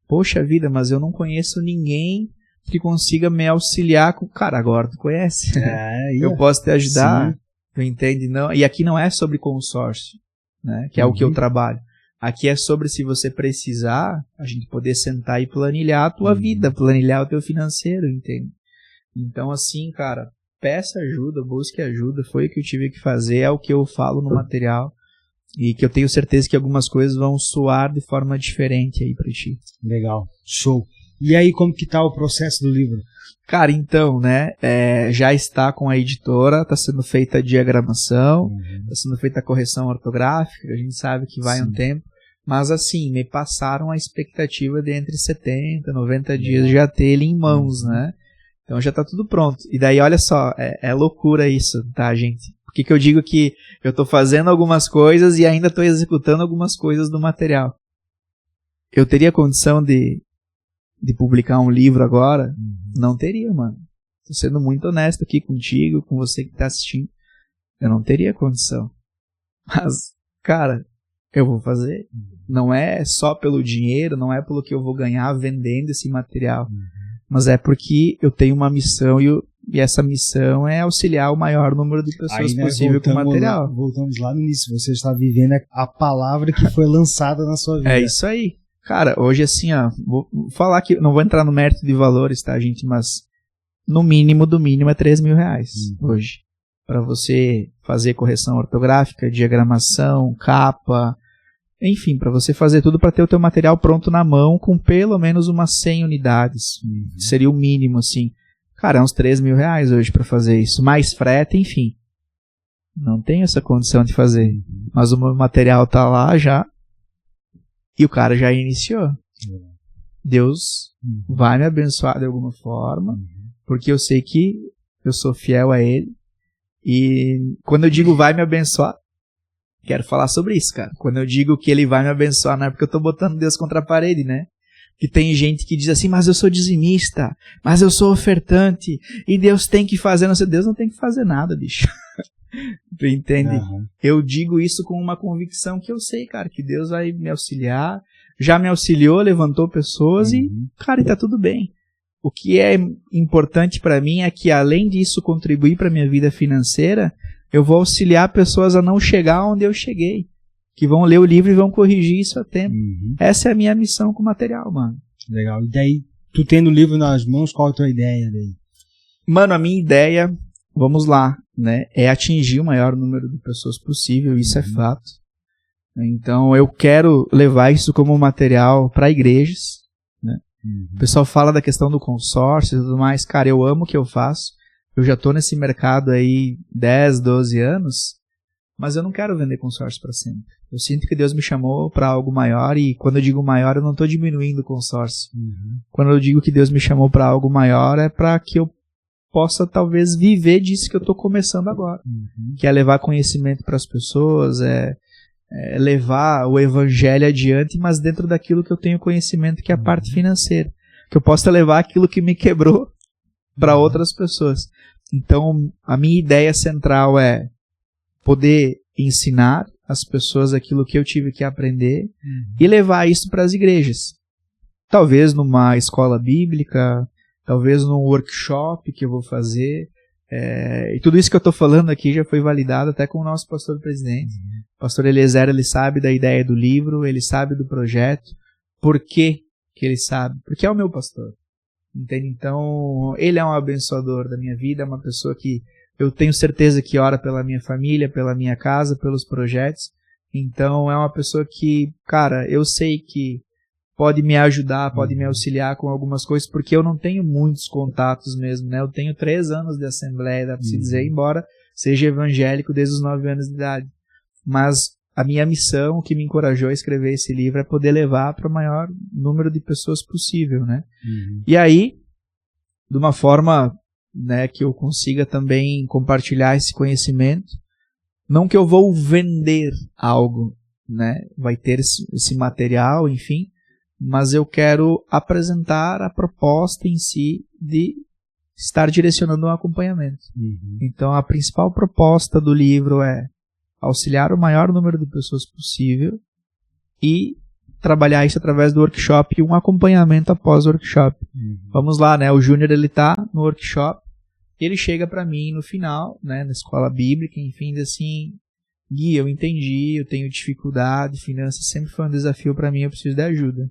Poxa vida, mas eu não conheço ninguém que consiga me auxiliar com... Cara, agora tu conhece. Eu posso te ajudar. Tu entende? Não? E aqui não é sobre consórcio, né? Que é o que eu trabalho. Aqui é sobre, se você precisar, a gente poder sentar e planilhar a tua vida, planilhar o teu financeiro, entende? Então, assim, cara, peça ajuda, busque ajuda. Foi o que eu tive que fazer, é o que eu falo no material. E que eu tenho certeza que algumas coisas vão soar de forma diferente aí pra ti. Legal, show. E aí, como que tá o processo do livro? Cara, então, né, já está com a editora, está sendo feita a diagramação, está sendo feita a correção ortográfica, a gente sabe que vai um tempo, mas assim, me passaram a expectativa de entre 70 e 90 dias já ter ele em mãos, né? Então já está tudo pronto. E daí, olha só, é loucura isso, tá, gente? Por que eu digo que eu estou fazendo algumas coisas e ainda estou executando algumas coisas do material? Eu teria condição de publicar um livro agora? Não teria, mano. Tô sendo muito honesto aqui contigo, com você que tá assistindo. Eu não teria condição. Mas, cara, eu vou fazer. Não é só pelo dinheiro, não é pelo que eu vou ganhar vendendo esse material. mas é porque eu tenho uma missão e essa missão é auxiliar o maior número de pessoas possível com o material. Voltamos lá no início, você está vivendo a palavra que foi lançada na sua vida. É isso aí. Cara, hoje assim, ó, vou falar que, não vou entrar no mérito de valores, tá, gente, mas no mínimo do mínimo é R$3.000 hoje. Para você fazer correção ortográfica, diagramação, capa, enfim, para você fazer tudo para ter o teu material pronto na mão com pelo menos umas 100 unidades. Seria o mínimo, assim. Cara, é uns R$3.000 hoje para fazer isso. Mais frete, enfim. Não tenho essa condição de fazer. Mas o meu material tá lá já. E o cara já iniciou. Deus vai me abençoar de alguma forma. Porque eu sei que eu sou fiel a Ele. E quando eu digo vai me abençoar, quero falar sobre isso, cara. Quando eu digo que Ele vai me abençoar, não é porque eu tô botando Deus contra a parede, né? Que tem gente que diz assim, mas eu sou dizimista, mas eu sou ofertante, e Deus tem que fazer, não sei, Deus não tem que fazer nada, bicho. Tu entende? Eu digo isso com uma convicção que eu sei, cara, que Deus vai me auxiliar, já me auxiliou, levantou pessoas e, cara, e tá tudo bem. O que é importante pra mim é que, além disso contribuir pra minha vida financeira, eu vou auxiliar pessoas a não chegar onde eu cheguei. Que vão ler o livro e vão corrigir isso a tempo. Essa é a minha missão com o material, mano. Legal. E daí, tu tendo o livro nas mãos, qual é a tua ideia daí? Mano, a minha ideia, vamos lá, né, é atingir o maior número de pessoas possível, isso é fato. Então, eu quero levar isso como material para igrejas, né? O pessoal fala da questão do consórcio e tudo mais. Cara, eu amo o que eu faço. Eu já tô nesse mercado aí 10, 12 anos, mas eu não quero vender consórcio para sempre. Eu sinto que Deus me chamou para algo maior, e quando eu digo maior, eu não estou diminuindo o consórcio. Quando eu digo que Deus me chamou para algo maior, é para que eu possa talvez viver disso que eu estou começando agora. Que é levar conhecimento para as pessoas, é levar o evangelho adiante, mas dentro daquilo que eu tenho conhecimento, que é a parte financeira. Que eu possa levar aquilo que me quebrou para outras pessoas. Então, a minha ideia central é poder ensinar as pessoas aquilo que eu tive que aprender e levar isso para as igrejas. Talvez numa escola bíblica, talvez num workshop que eu vou fazer. E tudo isso que eu estou falando aqui já foi validado até com o nosso pastor-presidente. O pastor Eliezer, ele sabe da ideia do livro, ele sabe do projeto. Por que ele sabe? Porque é o meu pastor. Entende? Então, ele é um abençoador da minha vida, é uma pessoa que eu tenho certeza que ora pela minha família, pela minha casa, pelos projetos. Então, é uma pessoa que, cara, eu sei que pode me ajudar, pode me auxiliar com algumas coisas, porque eu não tenho muitos contatos mesmo, né? Eu tenho 3 anos de assembleia, dá pra se dizer, embora seja evangélico desde os 9 anos de idade. Mas a minha missão, o que me encorajou a escrever esse livro, é poder levar para o maior número de pessoas possível, né? E aí, de uma forma, né, que eu consiga também compartilhar esse conhecimento, não que eu vou vender algo, né? Vai ter esse material, enfim, mas eu quero apresentar a proposta em si de estar direcionando um acompanhamento. Então, a principal proposta do livro é auxiliar o maior número de pessoas possível e trabalhar isso através do workshop e um acompanhamento após o workshop. Vamos lá, né? O Júnior, ele tá no workshop e ele chega para mim no final, né, na escola bíblica, enfim, diz assim: Gui, eu entendi, eu tenho dificuldade, finanças sempre foi um desafio para mim, eu preciso de ajuda.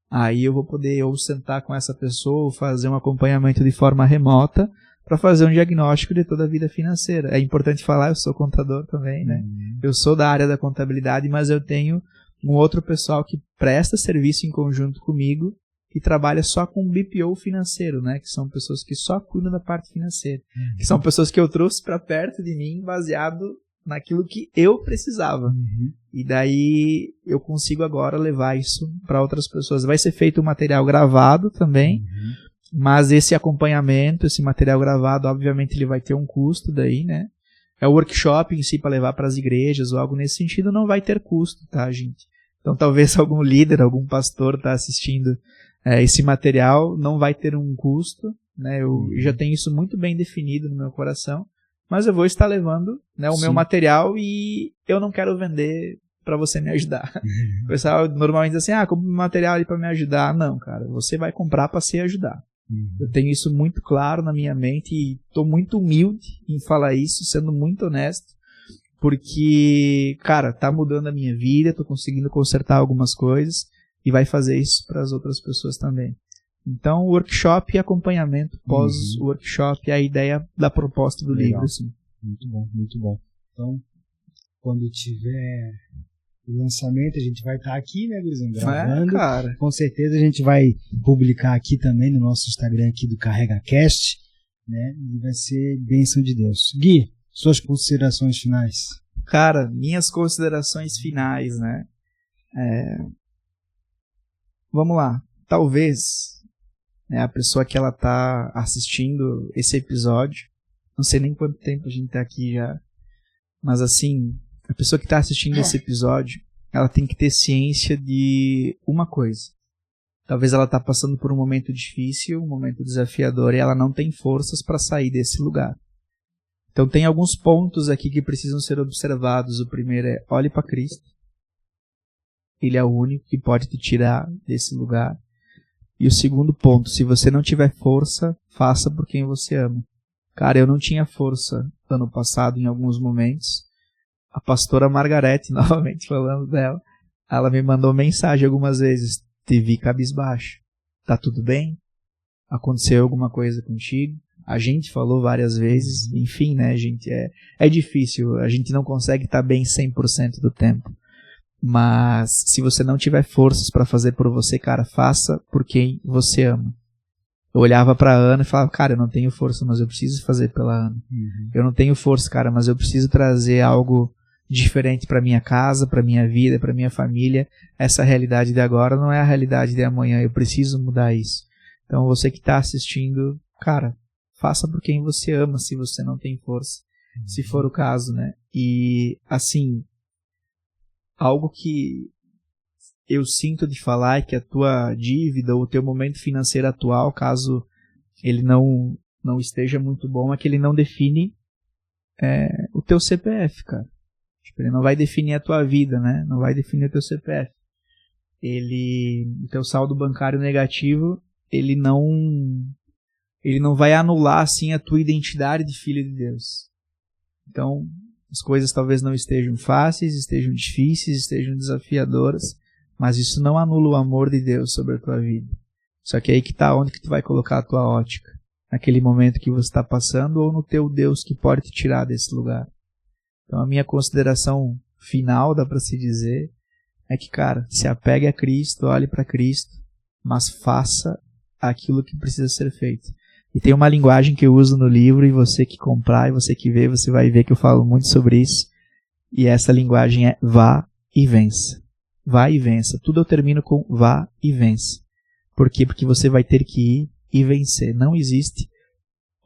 Aí eu vou poder ou sentar com essa pessoa ou fazer um acompanhamento de forma remota para fazer um diagnóstico de toda a vida financeira. É importante falar, eu sou contador também, né? Eu sou da área da contabilidade, mas eu tenho um outro pessoal que presta serviço em conjunto comigo e trabalha só com BPO financeiro, né? Que são pessoas que só cuidam da parte financeira. Que são pessoas que eu trouxe para perto de mim baseado naquilo que eu precisava. E daí eu consigo agora levar isso para outras pessoas. Vai ser feito um material gravado também, mas esse acompanhamento, esse material gravado, obviamente ele vai ter um custo daí, né? É o workshop em si para levar para as igrejas ou algo nesse sentido, não vai ter custo, tá, gente? Então talvez algum líder, algum pastor tá assistindo esse material, não vai ter um custo, né? Eu já tenho isso muito bem definido no meu coração, mas eu vou estar levando, né, o meu material e eu não quero vender para você me ajudar. O pessoal normalmente diz assim, compra um material ali para me ajudar. Não, cara, você vai comprar para se ajudar. Eu tenho isso muito claro na minha mente e estou muito humilde em falar isso, sendo muito honesto, porque, cara, tá mudando a minha vida, estou conseguindo consertar algumas coisas e vai fazer isso para as outras pessoas também. Então, workshop e acompanhamento pós-workshop é a ideia da proposta do livro. Assim. Muito bom, muito bom. Então, quando tiver o lançamento, a gente vai estar aqui, né, Gurizão? Gravando. Cara. Com certeza a gente vai publicar aqui também no nosso Instagram aqui do CarregaCast, né? E vai ser bênção de Deus. Gui, suas considerações finais. Cara, minhas considerações finais, né? Vamos lá. Talvez, né, a pessoa que ela tá assistindo esse episódio, não sei nem quanto tempo a gente tá aqui já, mas assim, a pessoa que tá assistindo esse episódio, ela tem que ter ciência de uma coisa. Talvez ela tá passando por um momento difícil, um momento desafiador, e ela não tem forças para sair desse lugar. Então tem alguns pontos aqui que precisam ser observados. O primeiro é, olhe para Cristo. Ele é o único que pode te tirar desse lugar. E o segundo ponto, se você não tiver força, faça por quem você ama. Cara, eu não tinha força ano passado em alguns momentos. A pastora Margarete, novamente falando dela, ela me mandou mensagem algumas vezes. Te vi cabisbaixo. Tá tudo bem? Aconteceu alguma coisa contigo? A gente falou várias vezes. Enfim, né, gente? É difícil. A gente não consegue estar bem 100% do tempo. Mas se você não tiver forças para fazer por você, cara, faça por quem você ama. Eu olhava pra Ana e falava, cara, eu não tenho força, mas eu preciso fazer pela Ana. Eu não tenho força, cara, mas eu preciso trazer algo diferente pra minha casa, pra minha vida, pra minha família. Essa realidade de agora não é a realidade de amanhã. Eu preciso mudar isso. Então você que tá assistindo, cara, faça por quem você ama, se você não tem força. Se for o caso, né? E, assim, algo que eu sinto de falar é que a tua dívida ou o teu momento financeiro atual, caso ele não esteja muito bom, é que ele não define o teu CPF, cara. Tipo, ele não vai definir a tua vida, né? Não vai definir o teu CPF. O teu saldo bancário negativo, ele não vai anular, assim, a tua identidade de filho de Deus. Então, as coisas talvez não estejam fáceis, estejam difíceis, estejam desafiadoras, mas isso não anula o amor de Deus sobre a tua vida. Só que aí que está onde que tu vai colocar a tua ótica. Naquele momento que você está passando ou no teu Deus que pode te tirar desse lugar. Então a minha consideração final, dá para se dizer, é que, cara, se apegue a Cristo, olhe para Cristo, mas faça aquilo que precisa ser feito. E tem uma linguagem que eu uso no livro, e você que comprar, e você que vê, você vai ver que eu falo muito sobre isso. E essa linguagem é vá e vença. Vá e vença. Tudo eu termino com vá e vença. Por quê? Porque você vai ter que ir e vencer. Não existe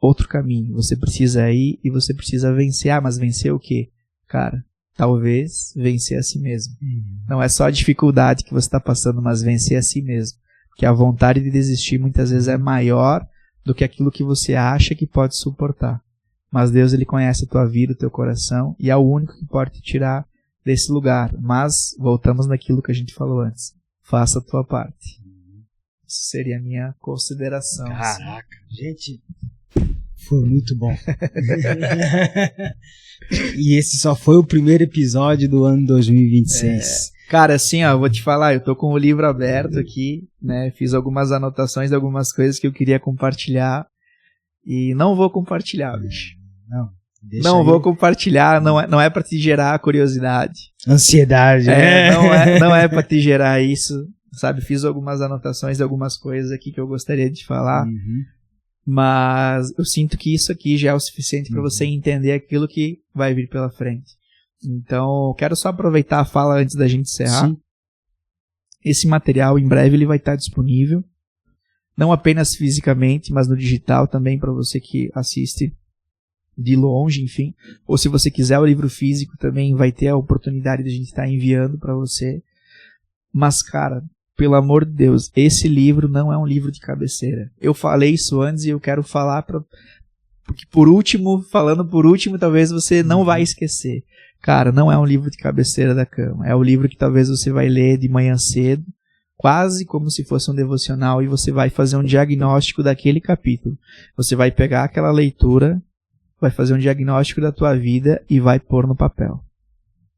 outro caminho. Você precisa ir e você precisa vencer. Ah, mas vencer o quê? Cara, talvez vencer a si mesmo. Não é só a dificuldade que você está passando, mas vencer a si mesmo. Porque a vontade de desistir muitas vezes é maior do que aquilo que você acha que pode suportar. Mas Deus, Ele conhece a tua vida, o teu coração, e é o único que pode te tirar desse lugar. Mas voltamos naquilo que a gente falou antes. Faça a tua parte. Isso seria a minha consideração. Caraca, gente, foi muito bom. E esse só foi o primeiro episódio do ano 2026. Cara, assim, ó, eu vou te falar, eu tô com o livro aberto aqui, né? Fiz algumas anotações de algumas coisas que eu queria compartilhar e não vou compartilhar, bicho. Não vou compartilhar, não é para te gerar curiosidade. Ansiedade, né? Não é para te gerar isso, sabe? Fiz algumas anotações de algumas coisas aqui que eu gostaria de falar, mas eu sinto que isso aqui já é o suficiente para você entender aquilo que vai vir pela frente. Então, quero só aproveitar a fala antes da gente encerrar. Sim. Esse material, em breve, ele vai estar disponível, não apenas fisicamente, mas no digital também, para você que assiste de longe, enfim. Ou se você quiser o livro físico, também vai ter a oportunidade de a gente estar enviando para você. Mas, cara, pelo amor de Deus, esse livro não é um livro de cabeceira. Eu falei isso antes e eu quero falar porque falando por último, talvez você não vai esquecer. Cara, não é um livro de cabeceira da cama. É o livro que talvez você vai ler de manhã cedo, quase como se fosse um devocional, e você vai fazer um diagnóstico daquele capítulo. Você vai pegar aquela leitura, vai fazer um diagnóstico da tua vida e vai pôr no papel.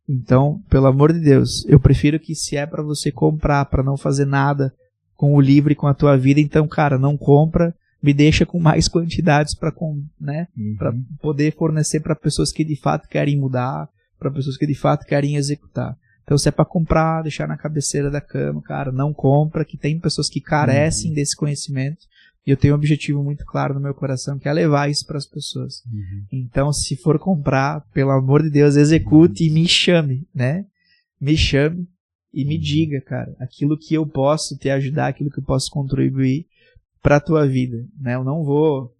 Então, pelo amor de Deus, eu prefiro que, se é para você comprar, para não fazer nada com o livro e com a tua vida, então, cara, não compra, me deixa com mais quantidades para poder fornecer para pessoas que de fato querem mudar, para pessoas que de fato querem executar. Então, se é para comprar, deixar na cabeceira da cama, cara, não compra, que tem pessoas que carecem desse conhecimento, e eu tenho um objetivo muito claro no meu coração, que é levar isso para as pessoas. Então, se for comprar, pelo amor de Deus, execute e me chame, né? Me chame e me diga, cara, aquilo que eu posso te ajudar, aquilo que eu posso contribuir para a tua vida, né? Eu não vou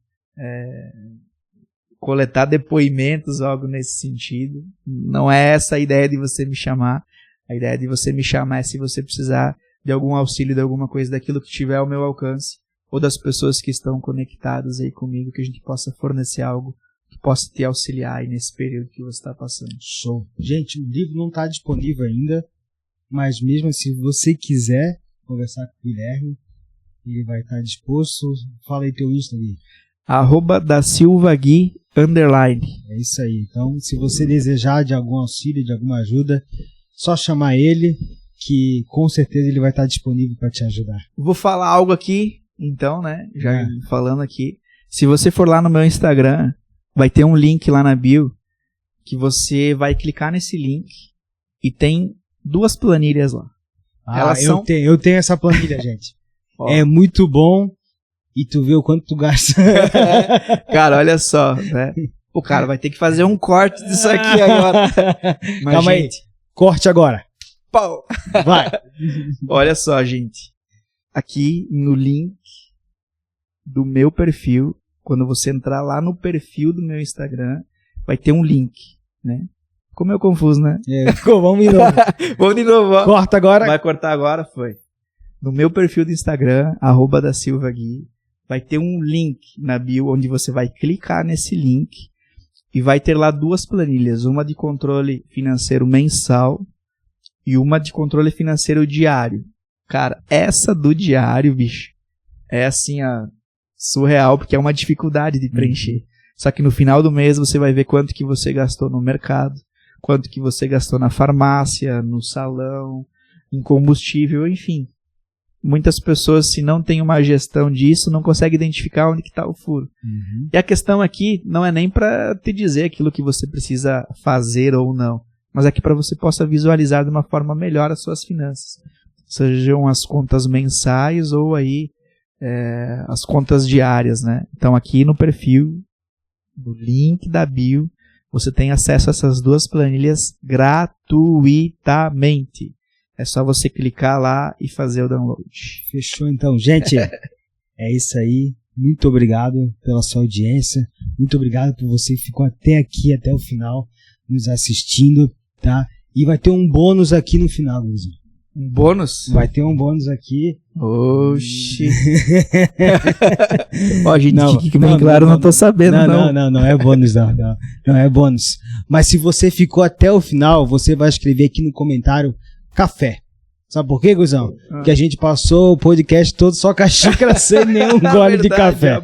coletar depoimentos ou algo nesse sentido. Não é essa a ideia de você me chamar. A ideia de você me chamar é se você precisar de algum auxílio, de alguma coisa, daquilo que tiver ao meu alcance, ou das pessoas que estão conectadas aí comigo, que a gente possa fornecer algo que possa te auxiliar aí nesse período que você está passando. Show. Gente, o livro não está disponível ainda, mas mesmo assim, se você quiser conversar com o Guilherme, ele vai estar disposto. Fala aí teu Instagram. @dasilvagui_. É isso aí. Então, se você desejar de algum auxílio, de alguma ajuda, só chamar ele, que com certeza ele vai estar disponível para te ajudar. Vou falar algo aqui, então, né? Já falando aqui. Se você for lá no meu Instagram, vai ter um link lá na bio, que você vai clicar nesse link e tem 2 planilhas lá. Eu tenho essa planilha, gente. É muito bom, e tu vê o quanto tu gasta. Cara, olha só, né? O cara vai ter que fazer um corte disso aqui agora. Mas, calma aí, corte agora. Pau. Vai. Olha só, gente. Aqui no link do meu perfil, quando você entrar lá no perfil do meu Instagram, vai ter um link, né? Ficou meio confuso, né? Vamos de novo. Vamos de novo, ó. Corta agora. Vai cortar agora, foi. No meu perfil do Instagram, @dasilvagui, vai ter um link na bio, onde você vai clicar nesse link e vai ter lá 2 planilhas, uma de controle financeiro mensal e uma de controle financeiro diário. Cara, essa do diário, bicho, é assim, surreal, porque é uma dificuldade de preencher. Só que no final do mês você vai ver quanto que você gastou no mercado, quanto que você gastou na farmácia, no salão, em combustível, enfim. Muitas pessoas, se não tem uma gestão disso, não conseguem identificar onde que está o furo. E a questão aqui não é nem para te dizer aquilo que você precisa fazer ou não, mas é que para você possa visualizar de uma forma melhor as suas finanças. Sejam as contas mensais ou aí as contas diárias, né? Então aqui no perfil, no link da bio, você tem acesso a essas 2 planilhas gratuitamente. É só você clicar lá e fazer o download. Fechou então, gente. É isso aí. Muito obrigado pela sua audiência. Muito obrigado por você que ficou até aqui, até o final, nos assistindo, tá? E vai ter um bônus aqui no final, Luizinho. Um bônus? Vai ter um bônus aqui. Oxi. Ó, gente, que bem claro, não tô sabendo, não. Não é bônus, não. Não é bônus. Mas se você ficou até o final, você vai escrever aqui no comentário café. Sabe por quê, Guzão? Porque a gente passou o podcast todo só com a xícara sem nenhum gole de café.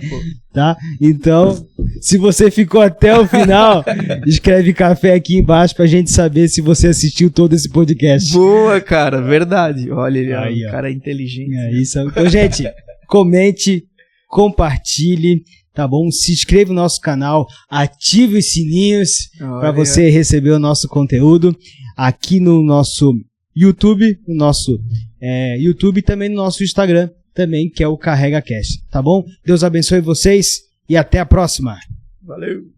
Tá? Então, se você ficou até o final, escreve café aqui embaixo pra gente saber se você assistiu todo esse podcast. Boa, cara, verdade. Olha, ele aí, o cara é inteligente. É isso. Então, gente, comente, compartilhe, tá bom? Se inscreva no nosso canal, ative os sininhos para você receber o nosso conteúdo aqui no nosso YouTube, no nosso YouTube e também no nosso Instagram, também, que é o Carrega Cast, tá bom? Deus abençoe vocês e até a próxima. Valeu!